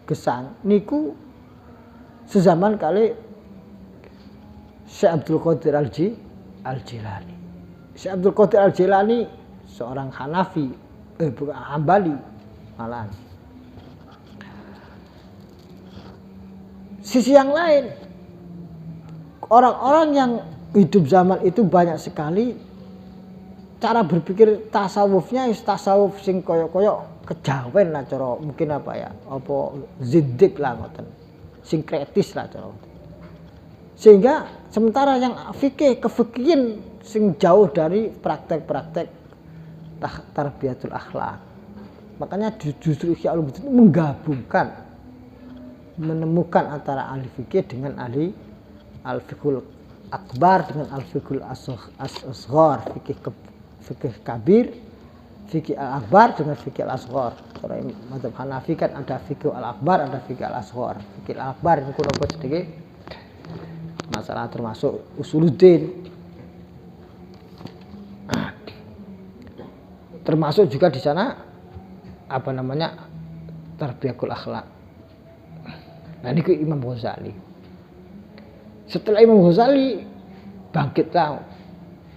gesang niku sezaman kali Syekh Abdul Qadir Al-Jilani. Syekh Abdul Qadir Al-Jilani seorang Hanafi, bukan Hambali malah. Sisi yang lain, orang-orang yang hidup zaman itu banyak sekali cara berpikir tasawufnya, tasawuf sing koyo-koyo kejawen lah cara mungkin apa ya, apa ziddik lah ngoten, sinkretis lah cara. Sehingga sementara yang fikih kefikihin sing jauh dari praktek-praktek tarbiyatul akhlak. Makanya justru Ihya Ulumuddin menggabungkan, menemukan antara ahli fikih dengan ahli al-fiqhul akbar dengan al-fiqhul asghar, fikih kabir, fikih al-akbar dengan fikih al-asghar. Kalau mazhab Hanafi kan ada fikih al-akbar, ada fikih al-asghar. Fikih al-akbar itu kula sedikit masalah termasuk usuluddin. Termasuk juga di sana apa namanya tarbiyahul akhlak. Nah ini ke Imam Ghazali. Setelah Imam Ghazali bangkitlah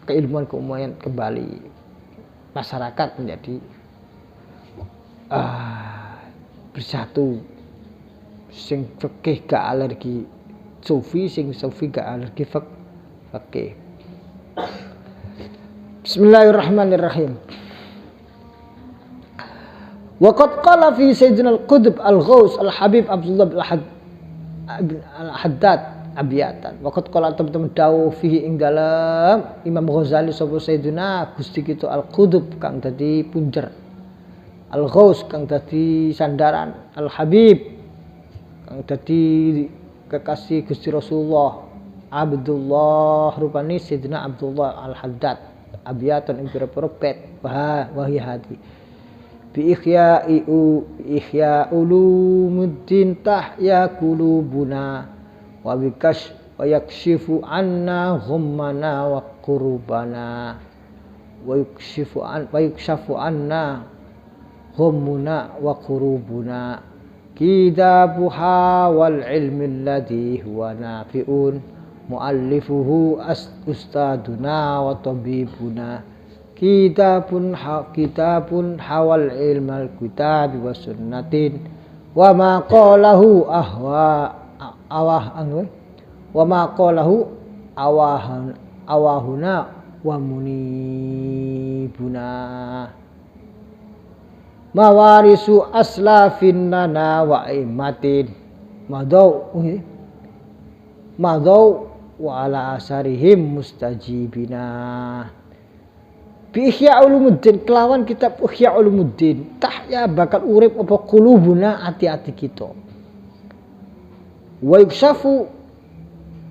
keilmuan kembali, masyarakat menjadi bersatu, sing fikih gak alergi sufi, sing sufi gak alergi fikih. Bismillahirrahmanirrahim. Waqad qala fi Sayyidina al-Qutb al-Ghaus al-Habib Abdullah al-Haddad abiyatan. Waqad qala teman-teman dawuh fihi ing dalam Imam Ghazali sapa Sayyidina Gusti kita al-Qutb kang dadi punjer, al-Ghaus kang dadi sandaran, al-Habib kang dadi kekasih Gusti Rasulullah, Abdullah rupane Sayyidina Abdullah al-Haddad abiyatan ing pira-pira bait wa hadi bi ihya ulumuddin tahya qulubuna wa bikash wa yakshifu anna ghammana wa qurbana wa yukshafu anna ghammuna wa qurubuna kitabuha wal ilmi alladhi huwa nafi'un muallifuhu ustaduna wa tabibuna kitabun hawal ilmal kitab wa sunnatin wa ma qalahu awahuna wa munibuna mawarisu aslafin lana wa imatin madau wa ala asarihim mustajibina bi Ihya Ulumuddin kelawan kitab Ihya Ulumuddin tahya bakal urip apa qulubuna ati-ati kita wa yukshafu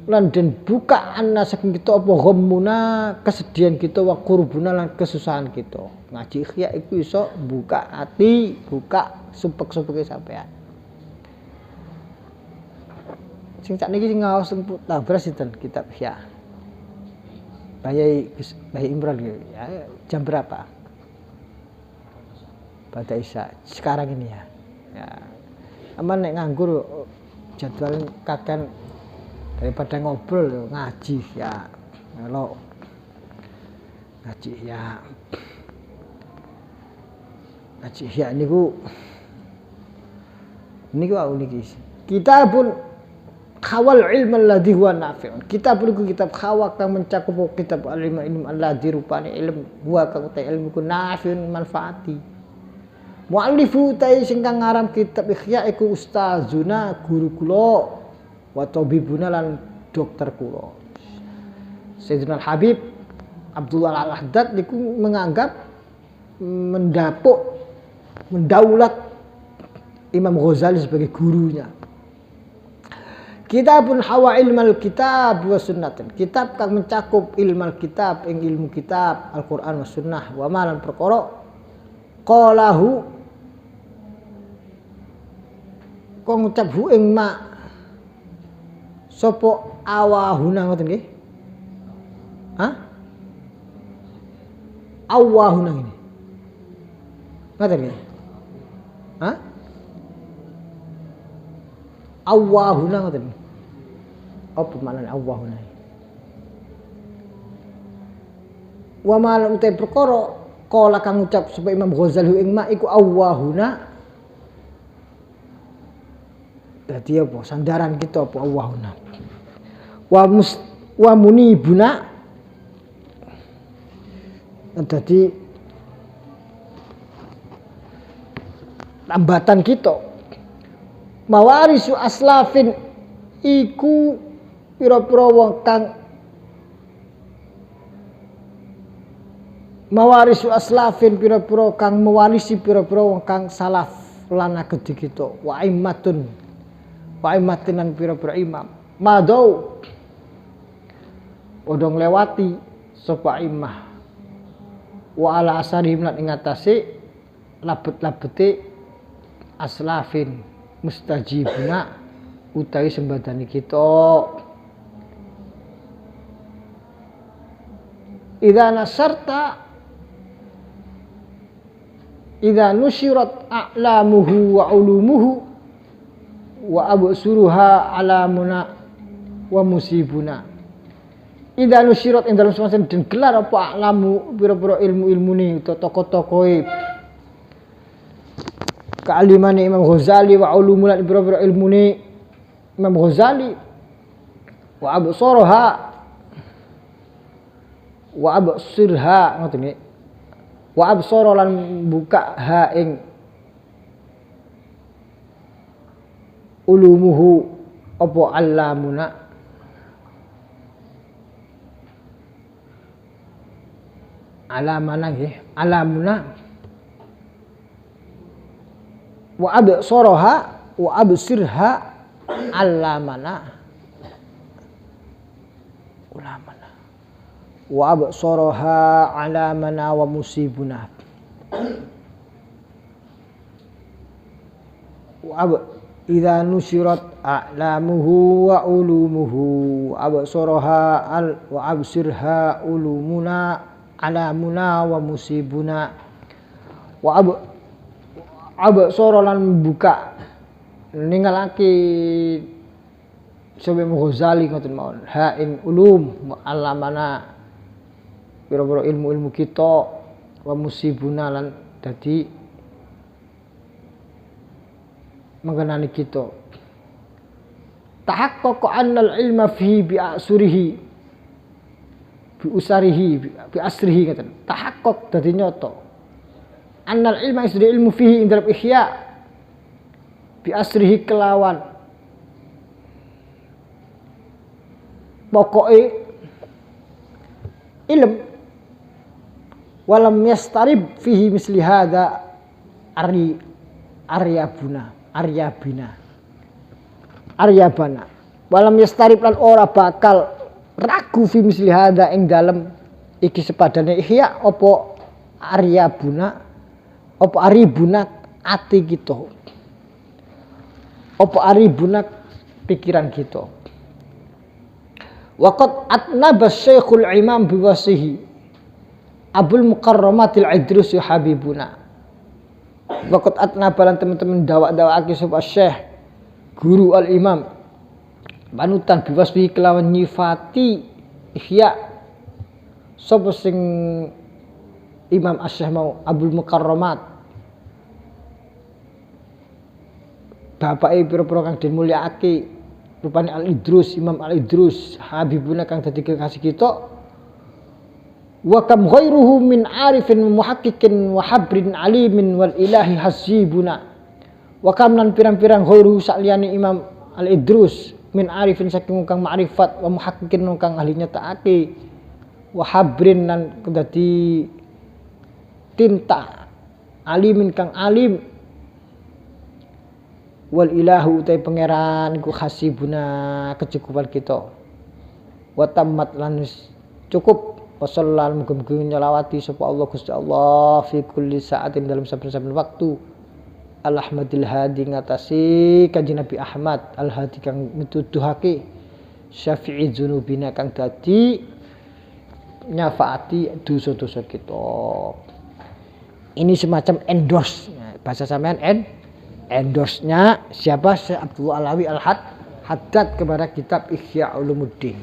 lan den buka anna saking kita apa ghammuna kesedihan kita wa qurbuna lan kesusahan kita. Ngaji Ihya iku iso buka ati, buka supek-supeke sampean. Sing sakniki sing ngaos tabras sinten kitab Ihya. Bayi Imran ya, jam berapa? Pada Isya sekarang ini ya. Ya. Aman nek nganggur jadwal kakan daripada ngobrol ngaji ya. Kalau ngaji ya. Ngaji ya niku kita pun khawal ilmu alladhi huwa nafi'un. Kitab niku kitab khawa kang mencakup kitab ilmu alladhi rupane ilmu huwa kang ta ilmu ku nafi'un manfaati. Mu'allifu tai sing kang ngaran kitab Ihya iku ustazuna guru kula wa tabibuna lan dokter kula. Sayyidina Habib Abdullah Al-Haddad niku menganggap mendaulat Imam Ghazali sebagai gurunya. Kitabun hawa ilmal kitab wa sunnatin. Kitab kang mencakup ilmal kitab ing ilmu kitab Al-Qur'an wa sunnah wa malan perkara qalahu kok ngucap hu ing ma sapa awahuna ngoten nggih. Hah? Awahuna ini. Ngoten nggih. Hah? Awahuna ngoten. Apa maknane awahuna? Wa mal utai perkara kala kang ngucap sapa Imam Ghazali ing ma iku awahuna. Dadi apa sandaran kita apa awahuna. Wa munibuna. Dadi tambatan kita. Mawarisu aslafin iku pira-pira wong kang mawarisu aslafin pira-pira kang mewarisi pira-pira wong kang salaf lan agedi kita wa imatinan pira-pira imam madau odong lewati sapa imah wa ala asarihim lan ing atase labet-labete aslafin mustajibuna utawi sembadani kita. Idza nusyirat a'lamuhu wa ulumuhu wa absuruha alamuna wa musibuna. Idza nusyirat ing dalem semasa den gelar apa a'lamu pira-pira ilmu-ilmune utawa tokoh-tokohe kealimane Imam Ghazali wa ulumul pira-pira ilmune Imam Ghazali wa absaraha wa absirha ngoten nggih wa absara lan buka ha ing ulumuhu apa alamuna alamana nggih alamuna wa absaraha wa absirha alamana ulamana wa absaraha alamana wa musibuna wa idza nusyirat a'lamuhu wa ulumuhu absaraha wa absirha ulumuna alamuna wa musibuna wa absara lan buka ningalake Syekh Ghazali ngoten mawon ha ing ulum alamana pira-pira ilmu-ilmu kita wa musibuna lan dadi mengenani kita tahaqqaqa annal ilma fihi bi asrihi bi usarihi bi asrihi ngoten tahaqqaq dadi nyata annal ilma isri ilmu fihi ing dalam ihya bi asrihi kelawan pokoke ilm walam yastarib fihi misli hadza aryabana walam yastarib lan ora bakal ragu fi misli hadza ing dalem iki sepadane ihya apa aryabuna apa aribuna ati kita apa aribuna pikiran kita waqad atnaba Syekhul Imam biwasihi Abul Mukarramatil Idrus Habibuna waqad atnaba lan teman-teman dawak-dawake sapa Syekh guru al-Imam panutan biwasihi kelawan nyifati ihya sapa sing Imam Asy-Syekh mau Abul Mukarramat bapake pira-pira kang den mulyakake rupane Al-Idrus Imam Al-Idrus Habibuna kang dadi kekasih kita wa kam ghairuhu min arifin muhaqqiqin wa habrin alimin wal ilahi hasibuna wa kam lan pirang-pirang ghairuhu sakliyane Imam Al-Idrus min arifin saking kang ma'rifat wa muhaqqiqin kang ahli nyatakake wa habrin lan dadi tinta alimin kang alim wal ilahu utai pangeran iku hasibuna kecukupan kita wa tammat lan cukup wasallal mugi-mugi nyelawati sapa Allah Gusti Allah fi kulli saatin dalam saben-saben waktu al ahmadil hadi ngatasi kanjeng Nabi Ahmad al hadi kang mituduhake syafi'i dzunubina kang dadi nyafaati dosa-dosa kita. Ini semacam endorse bahasa sampean endorse-nya siapa? Syekh Abdul Alawi Al-Haddad kepada kitab Ihya Ulumuddin.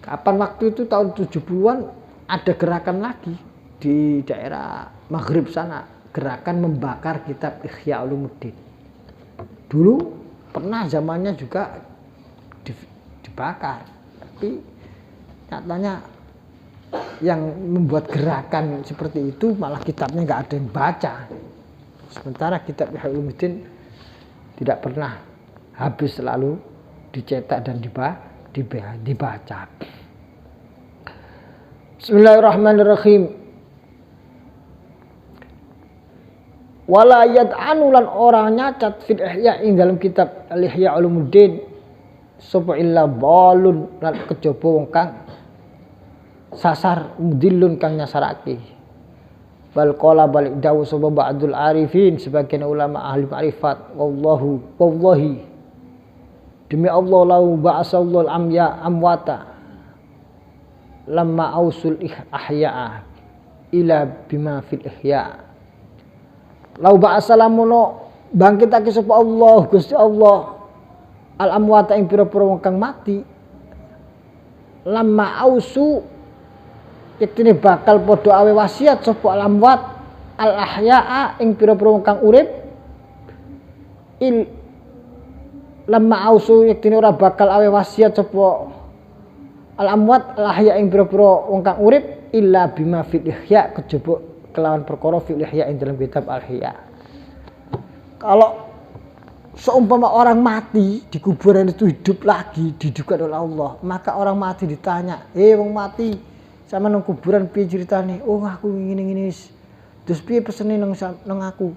Kapan waktu itu tahun 70-an ada gerakan lagi di daerah Maghrib sana, gerakan membakar kitab Ihya Ulumuddin. Dulu pernah zamannya juga dibakar, tapi nyatanya yang membuat gerakan seperti itu malah kitabnya nggak ada yang baca. Sementara kitab Ihya Ulumuddin tidak pernah habis, selalu dicetak dan dibaca. Bismillahirrahmanirrahim. Wala yad'anu lan orang nyacat fil ihya ing dalam kitab Al-Ihya Ulumuddin sapa illa balun lan kejaba wong kang sasar mudillun kang nyasarake. Bal qala balik dawu sapa ba'dul arifin sebagian ulama ahli ma'rifat wallahi demi Allah lau ba'asallahu al-amya amwata lamma ausul ahya'a ila bima fil ihya. Lau ba'asalamuno bangkitake sapa Allah Gusti Allah al-amwata ing pira-pira wong kang mati lamma ausu yektine bakal padha awe wasiat sapa al-amwat al-ahya'a ing pira-pira wong kang urip lamma ausu yektine ora bakal awe wasiat sapa al-amwat al-ahya ing pira-pira wong kang urip illa bima fil ihya kejaba kelawan perkara fil ihya ing dalam kitab al-ihya. Kalau seumpama orang mati di kuburan itu hidup lagi dihidupkan oleh Allah, maka orang mati ditanya, wong mati sama nang kuburan piye ceritane? Oh aku ngene-ngene wis. Terus piye pesene nang aku?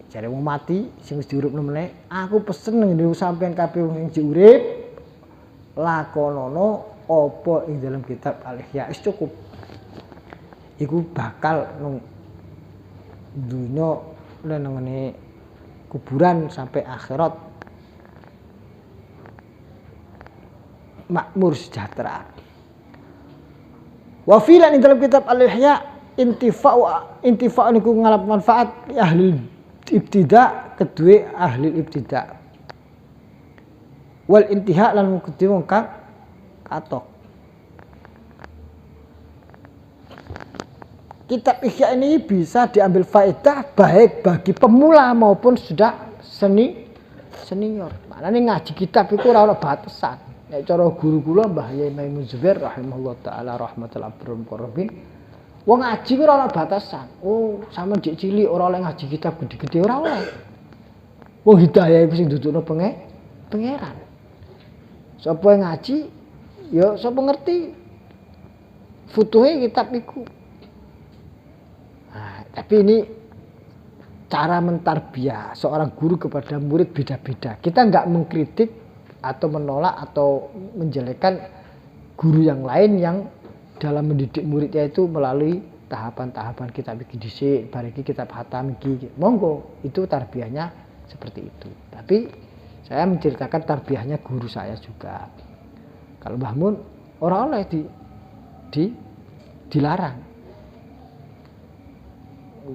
Jare wong mati sing wis diuripno meneh, aku pesen nang sampean kabeh wong sing urip lakonono apa ing dalam kitab Al-Ihya wis cukup. Iku bakal nang dunya lan ngene kuburan sampai akhirat makmur sejahtera. Wa filan ing dalam kitab Al-Ihya intifa'u niku ngalap manfaat ahli ibtida kedue ahli ibtida wal intiha lan kedue wong kang katok. Kitab Ihya ini bisa diambil faedah baik bagi pemula maupun sudah senior. Maknane ngaji kitab iku ora ana batasan. Nek cara guru kula Mbah Yai Maimun Zubair rahimahullah taala rahmatul abrin. Wong ngaji ku ora ana batasan. Oh, sampe dik cilik ora oleh ngaji kitab gede-gede ora oleh. Wong hidayah iku sing dudukno pangeran. Sapa ngaji ya sapa ngerti futuhe kitab iku. Nah, tapi ini cara mentarbiyah seorang guru kepada murid beda-beda. Kita enggak mengkritik atau menolak atau menjelekkan guru yang lain yang dalam mendidik muridnya itu melalui tahapan-tahapan kitab iki dhisik, bar iki kitab khatam iki. Monggo, itu tarbiyahnya seperti itu. Tapi saya menceritakan tarbiyahnya guru saya juga. Kalau Mbah Mun ora oleh dilarang.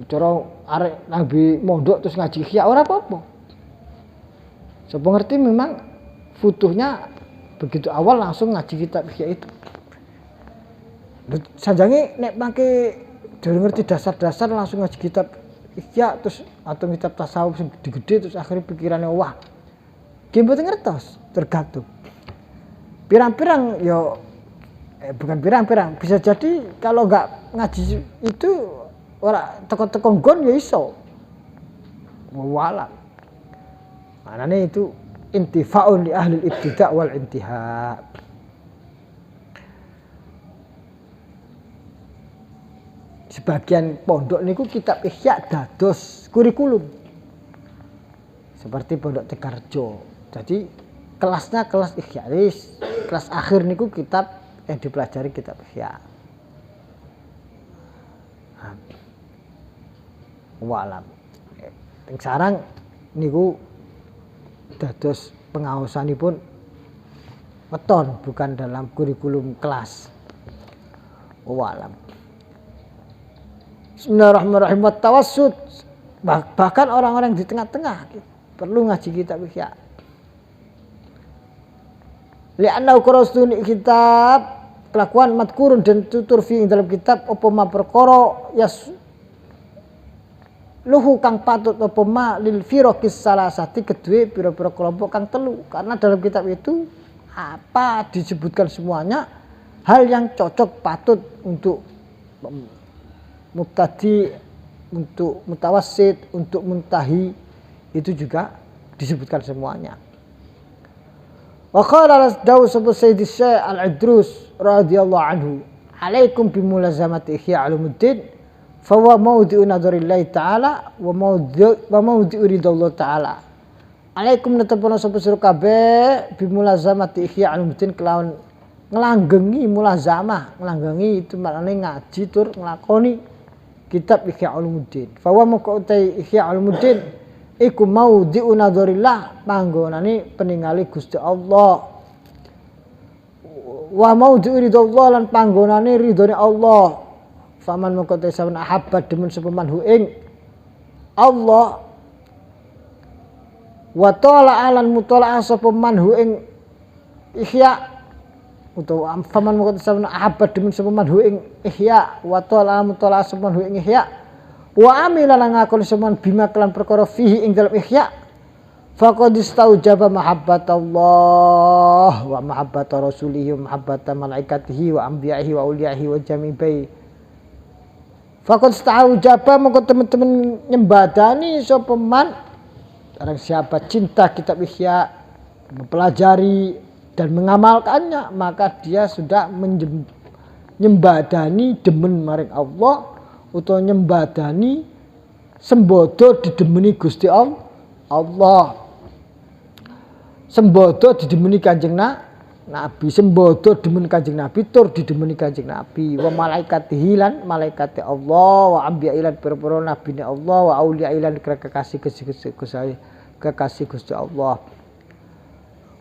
Cara arek nabi mondok terus ngaji Ihya ora apa-apa. Sapa ngerti memang futuhnya begitu awal langsung ngaji kitab Ihya itu. Sanjange nek mangke dhewe ngerti dasar-dasar langsung ngaji kitab Ihya terus atau kitab tasawuf sing gede-gede terus akhirnya pikirannya wah. Ki mboten ngertos, tergantung. Pirang-pirang ya bukan pirang-pirang, bisa jadi kalau nggak ngaji itu orang teko-teko nggon ya iso. Walah. Maknanya itu intifa'un li ahli ibtida' wal intiha. Sebagian pondok niku kitab Ihya dados kurikulum. Seperti pondok Tegarjo. Jadi kelasnya kelas Ihya. Kelas akhir niku kitab yang dipelajari kitab Ihya. Walam. Sekarang niku dados pengaosanipun weton bukan dalam kurikulum kelas. Walam. Bismillahirrahmanirrahim. Tawassut. Bahkan orang-orang di tengah-tengah perlu ngaji kitab Ihya. Li'annahu qarastuni kitab kelakuan madkurun dan tutur fi dalam kitab apa ma perkara yas luhu kang patut apa ma lil firaqis salasati kedue pira-pira kelompok kang telu. Karena dalam kitab itu apa disebutkan semuanya hal yang cocok patut untuk mubtadi, untuk mutawassit, untuk muntahi, itu juga disebutkan semuanya. Wa qala dawu Sayyidi Syekh Al-Idrus radhiyallahu anhu, "Alaikum bi mulazamati Ihya Ulumuddin, fa huwa mawdi'u nadharillahi ta'ala wa mawdi'u ridallahu ta'ala." Alaikum netepana sapa sira kabeh bi mulazamati Ihya Ulumuddin kelawan nglanggengi mulazamah, nglanggengi itu maknane ngaji tur nglakoni kitab Ihya Ulumuddin. Fa wa moko utai Ihya Ulumuddin iku maudhi'u nadharillah, panggonane peningali Gusti Allah. Wa maudhi'u ridallah, lan panggonane ridhone Allah. Faman moko utai saben ahabba demen sapa man hu ing Allah. Wa ta'ala alan mutala'ah sapa man hu ing Ihya, utawa faman moko saben ahabba demen sapa man hu ing Ihya, wa ta'ala mutala sapa man hu ing Ihya, wa amila lan ngakoni sapa man bima kelan perkara fihi ing dalam Ihya, faqad istaujaba mahabbatallah wa mahabbata rasulihi wa mahabbata malaikatihi wa anbiya'ihi wa auliya'ihi wa jami'i. Faqad istaujaba moko teman-teman nyembadani sapa man barang siapa cinta kitab Ihya, mempelajari dan mengamalkannya, maka dia sudah nyembadani demen maring Allah utawa nyembadani sembodo didemeni Gusti Allah. Sembodo didemeni Kanjeng Nabi, sembodo demen Kanjeng Nabi tur didemeni Kanjeng Nabi, wa malaikatihi lan malaikate Allah, wa anbiya lan pira-pira nabine Allah, wa auliya lan kekasih Gusti Allah.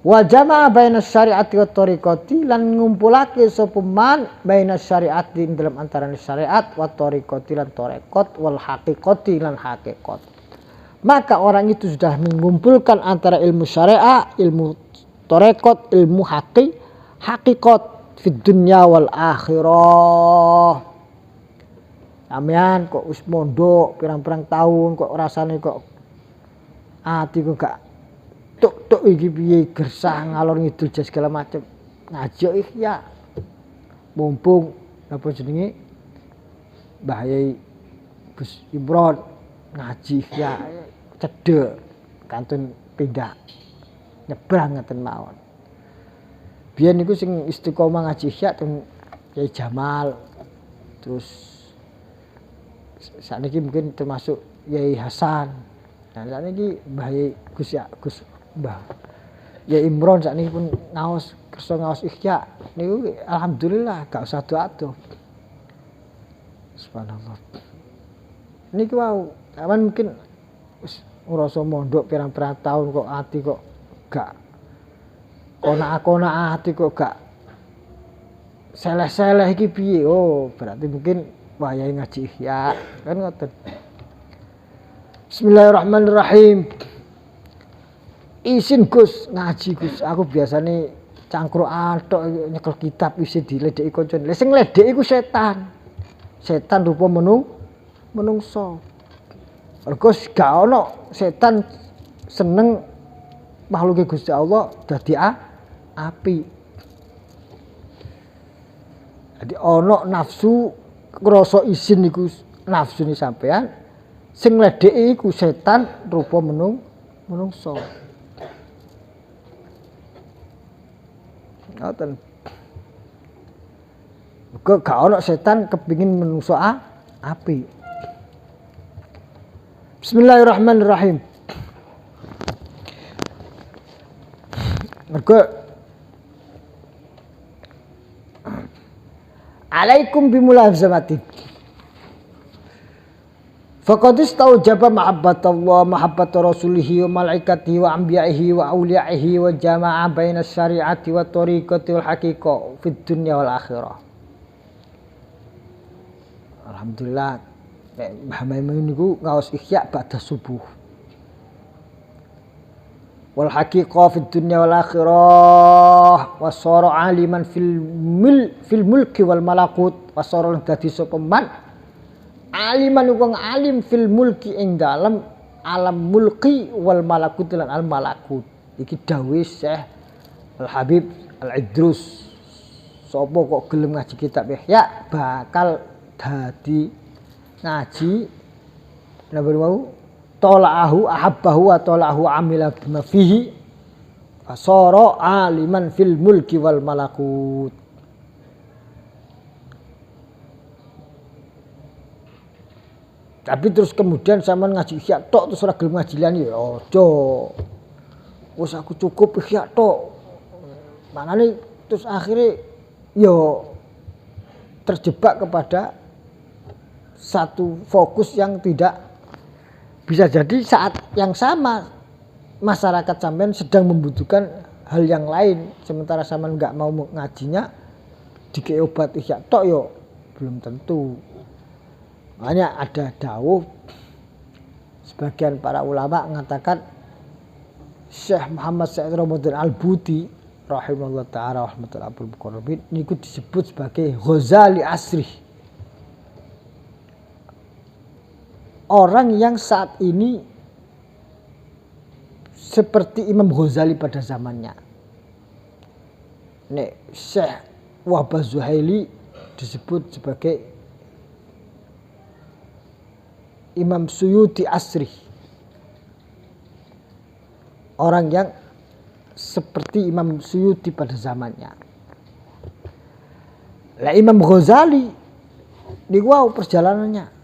Wa jama'a baina syariati wa tariqati, lan ngumpulake sapa man baina syariati dalam antarané syariat wa tariqati lan tarekat wal haqiqati lan hakikat. Maka orang itu sudah mengumpulkan antara ilmu syariat, ilmu tarekat, ilmu hakikat fid dunya wal akhirah. Sampeyan kok wis mondok pirang-pirang tahun kok rasane kok ati kok gak tok iki piye gersah ngalor ngidul segala macam. Ngaji Ihya. Mumpung apa jenenge Mbah Yai Gus Imron ngaji Ihya cedhek kantun pindah nyebrang ngeten mawon. Biyen niku sing istiqomah ngaji Ihya teng Kyai Jamal. Terus sakniki mungkin termasuk Yai Hasan. Nah sakniki Mbah Yai Gus Mbah ya Imron sakniki pun ngaos kersa ngaos Ihya niku alhamdulillah gak usah doa-doa. Subhanallah. Niki wau awan mungkin wis ngrasa mondok pirang-pirang tahun kok ati kok gak konak-konak ati kok gak seleh-seleh iki piye. Oh, berarti mungkin wayahe ngaji Ihya kan ngoten. Bismillahirrahmanirrahim. Isin Gus ngaji Gus, aku biasane cangkruan tok nyekel kitab isin diledeki kancane. Lah sing ledeki iku setan. Setan rupa menungso. Mergo gak ono setan seneng makhluke Gusti Allah dadi api. Jadi ana nafsu krasa isin iku nafsune sampean, sing ngledeki iku setan rupa menungso. Ngoten. Gak ana setan kepingin menungso apik. Bismillahirrahmanirrahim. Mergo alaikum bimulazamati. Faqad istaujaba mahabbatallah mahabbat rasulihi wa malaikatihi wa anbiya'ihi wa awliya'ihi wa jama'a baina syari'ati wa tariqati wal haqiqah fid dunya wal akhirah. Alhamdulillah Mbah Maimun niku ngaos Ihya ba'da subuh. Wal haqiqah fid dunya wal akhirah wa sara aliman fil mulki wal malakut wa sara dadi sapa man aliman wong alim fil mulki ing dalem alam mulki wal malakut lan al malakut. Iki dawuh Syekh Al Habib Al Idrus. Sapa kok gelem ngaji kitab Ihya bakal dadi ngaji napa wau tala'ahu ahabbahu wa tala'ahu amila bima fihi asara aliman fil mulki wal malakut. Tapi terus kemudian sampean ngaji Ihya tok terus ora gelem ngaji liyan ya aja. Wis aku cukup Ihya tok. Manane terus akhirnya ya terjebak kepada satu fokus yang tidak bisa jadi saat yang sama masyarakat sampean sedang membutuhkan hal yang lain sementara sampean enggak mau ngajinya dikei obat Ihya tok yo belum tentu. Makanya ada dawuh sebagian para ulama mengatakan Syekh Muhammad Said Ramadan Al-Buti rahimahullah ta'ala rahmatul abul muqarrabin niku disebut sebagai Ghazali asri. Orang yang saat ini seperti Imam Ghazali pada zamannya. Nek Syekh Wahbah Zuhaili disebut sebagai Imam Suyuti asri. Orang yang seperti Imam Suyuti pada zamannya. Lah Imam Ghazali niku perjalanannya.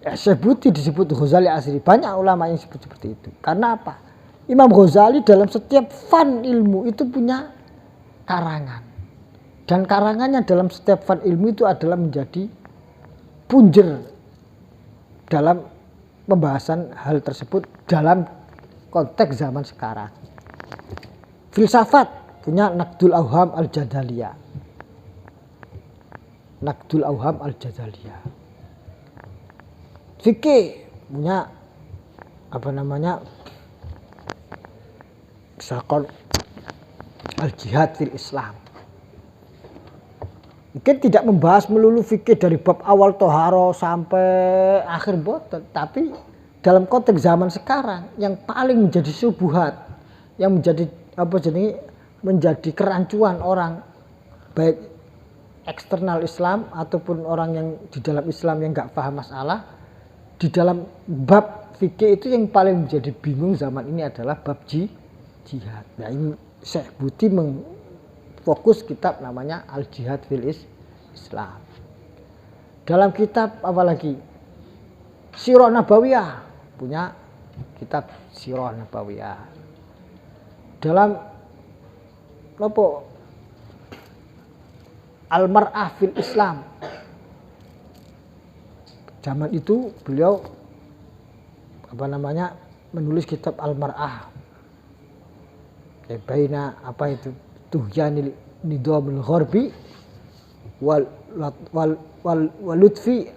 Syekh Buti disebut Ghazali asri. Banyak ulama yang disebut seperti itu. Karena apa? Imam Ghazali dalam setiap fan ilmu itu punya karangan. Dan karangannya dalam setiap fan ilmu itu adalah menjadi punjer dalam pembahasan hal tersebut dalam konteks zaman sekarang. Filsafat punya Naqdul Awham Al-Jadaliyah. Naqdul Awham Al-Jadaliyah. Fikih punya apa namanya misalkan al-jihad fil Islam. Mungkin tidak membahas melulu fikih dari bab awal toharo sampai akhir boten, tapi dalam konteks zaman sekarang yang paling menjadi subuhat, yang menjadi menjadi kerancuan orang baik eksternal Islam ataupun orang yang di dalam Islam yang nggak paham masalah. Di dalam bab fikih itu yang paling menjadi bingung zaman ini adalah bab jihad. Nah ini Syekh Buti fokus kitab namanya Al-Jihad fil Islam. Dalam kitab apalagi Sirah Nabawiyah punya kitab Sirah Nabawiyah. Dalam apa Al-Mar'ah fil Islam. Zaman itu beliau menulis kitab Al-Mar'ah. Baina apa itu tuhyanil nidamul gharbi wal lutfi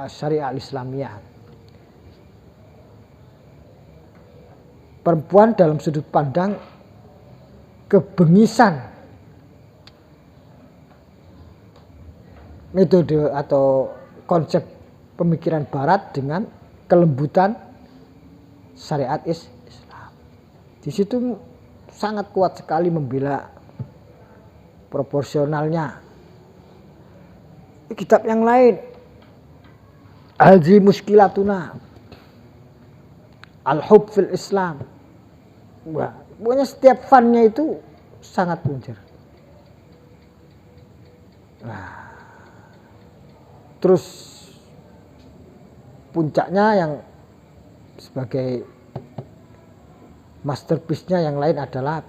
syariah Islamiyah. Perempuan dalam sudut pandang kebengisan metode atau konsep pemikiran barat dengan kelembutan syariat Islam. Di situ sangat kuat sekali membela proporsionalnya kitab yang lain. Hadzi muskilatuna. Al-hub fil Islam. Wah, pokoknya setiap fannya itu sangat punjer. Nah, terus puncaknya yang sebagai masterpiece-nya yang lain adalah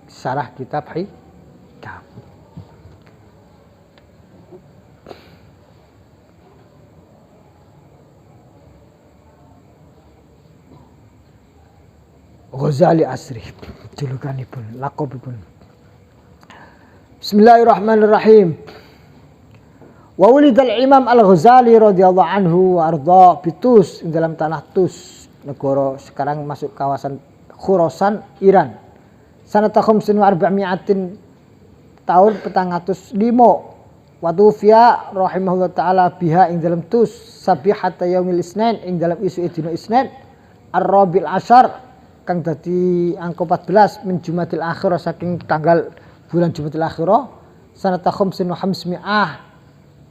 syarah kitab Hikam. Ghazali Asri, julukanipun, laqabipun. Bismillahirrahmanirrahim. Wa wulidal Imam Al-Ghazali radhiyallahu anhu wa arda bitus dalam tanah Tus, negara sekarang masuk kawasan Khurasan, Iran. Sanata khamsin wa arba'mi'atin tahun 405. Wa tufiya rahimahullah taala biha ing dalam Tus sabihata yaumil isnin ing dalam isu dina Isnin ar-rabi'il asyar kang dadi angka 14 min Jumadil Akhirah saking tanggal bulan Jumadil Akhirah sanata khamsin wa khamsmi'ah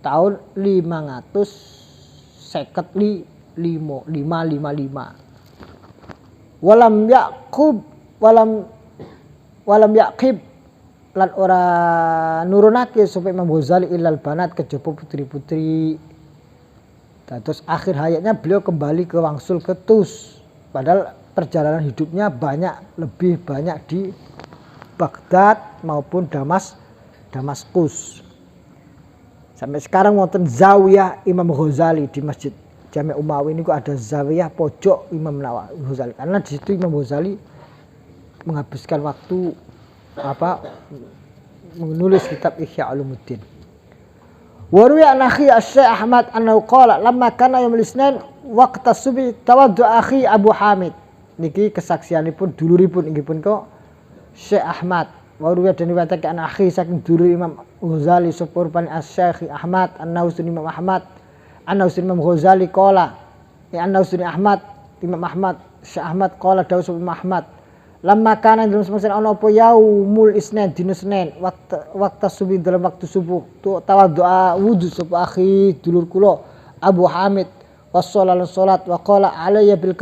tahun 555. Walam yaqib lan ora nurunake supaya Imam Ghazali ilal banat kejaba putri-putri. Terus akhir hayatnya beliau kembali ke wangsul ke Tus. Padahal perjalanan hidupnya lebih banyak di Baghdad maupun Damaskus. Sampai sekarang wonten zawiyah Imam Ghazali di Masjid Jami' Umawi ini ada zawiyah pojok Imam Ghazali. Karena di situ Imam Ghazali menghabiskan waktu menulis kitab Ihya Ulumuddin. Wa ruwiya an akhi Syekh Ahmad annahu qala lamma kana yaumul Isnin waqta subhi tawaddu akhi Abu Hamid. Niki kesaksianipun duluripun inggih punika Syekh Ahmad. Wa ruwiya den riwayatake an akhi saking dulur Imam Ghazali sapa rupane Syekh Ahmad an-Nausuni Imam Ahmad an-Nausuni Imam Ghazali qala ya an-Nausuni Ahmad Imam Ahmad Syekh Ahmad qala dawuh Imam Ahmad lamma kana dalam semasa ana apa yaumul Isnin dina Senin waktu subuh dalam waktu subuh tu tawaddu'a wudu sapa akhi dulur kula Abu Hamid wassalal salat wa qala alayya bil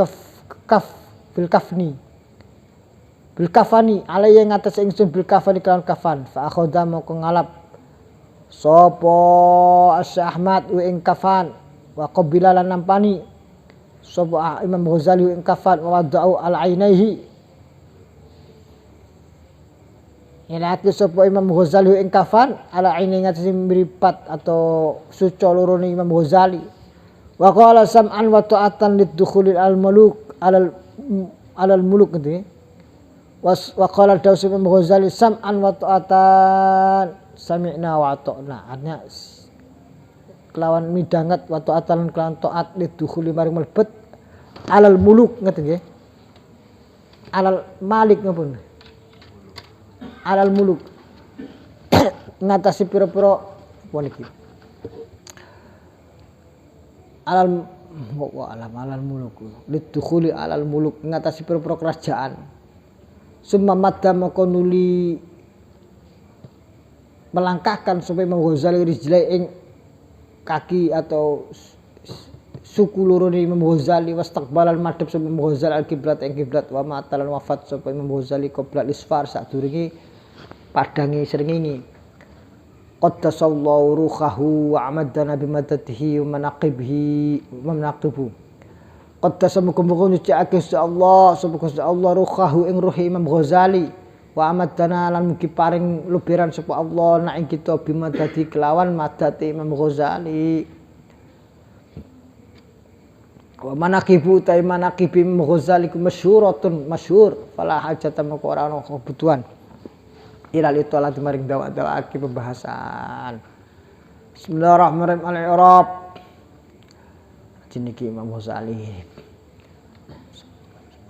kafani alayya ngatas ingsun bil kafani kelawan kafan fa akhadha moko ngalap sapa Syekh Ahmad ing kafan wa qabila lan nampani sapa Imam Ghazali ing kafan wa wada'u al ainaihi Ilaki sapa Imam Ghazali ing kafan ala aini ngatasi mripat atau suca loro ni Imam Ghazali. Wa qala sam'an wa ta'atan lidukhulil al-muluk alal muluk gitu. Wa qala dawu Imam Ghazali sam'an wa ta'atan sami'na wa ata'na. Artinya kelawan midanget wa ta'atan kelawan taat lidukhuli maring mlebet alal muluk ngoten nggih. Alal malik ngapun. Alal muluk ngatasi pira-pira apa niki alal muluk lidukhuli alal muluk ngatasi pira-pira kerajaan summa madda moko nuli melangkahkan supaya Imam Ghazali rijlai ing kaki atau suku loro ni Imam Ghazali wastaqbalal madhab supaya Imam Ghazali al-qiblat ing kiblat wa ma'talan wafat supaya Imam Ghazali qiblat isfar sadurunge padangi srengenge qaddasallahu ruhahu wa amadana bimadatihi wa manaqibuhu qaddasamukum nyuciake Allah subhanahu Allah ruhahu ing ruhi Imam Ghazali wa amadana lan mugi paring luberan sapa Allah nak ing kita bimadati kelawan madati Imam Ghazali wa manaqibu ta manaqibi Imam Ghazali masyhuratun masyhur fala hajata moko ora ana kebutuhan ilal itu alat maring dawa-dawa aki pembahasan. Bismillahirrahmanirrahim al-i'rab. Jiniki Imam Ghazali.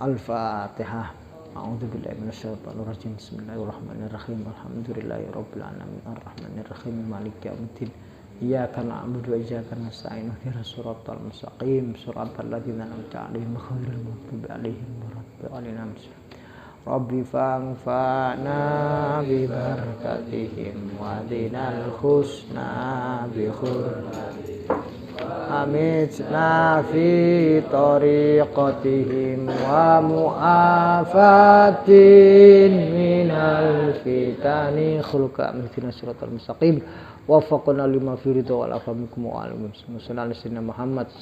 Al-Fatihah. A'udzu billahi minasyaitonir rajim. Bismillahirrahmanirrahim. Alhamdulillahirabbil alamin arrahmanirrahim maliki yaumiddin. Iyyaka na'budu wa iyyaka nasta'in ihdinas siratal mustaqim siratal ladzina an'amta 'alaihim ghairil maghdubi 'alaihim waladdallin. Rabbi fa'anfa'na bi barakatihim wa dinal husna bi hurmatihim amitna fi tariqatihim wa mu'afatin minal fitani khulqa amithina suratul mustaqim wa faqna lima fi ridha wal afamikum wa alikum Muhammad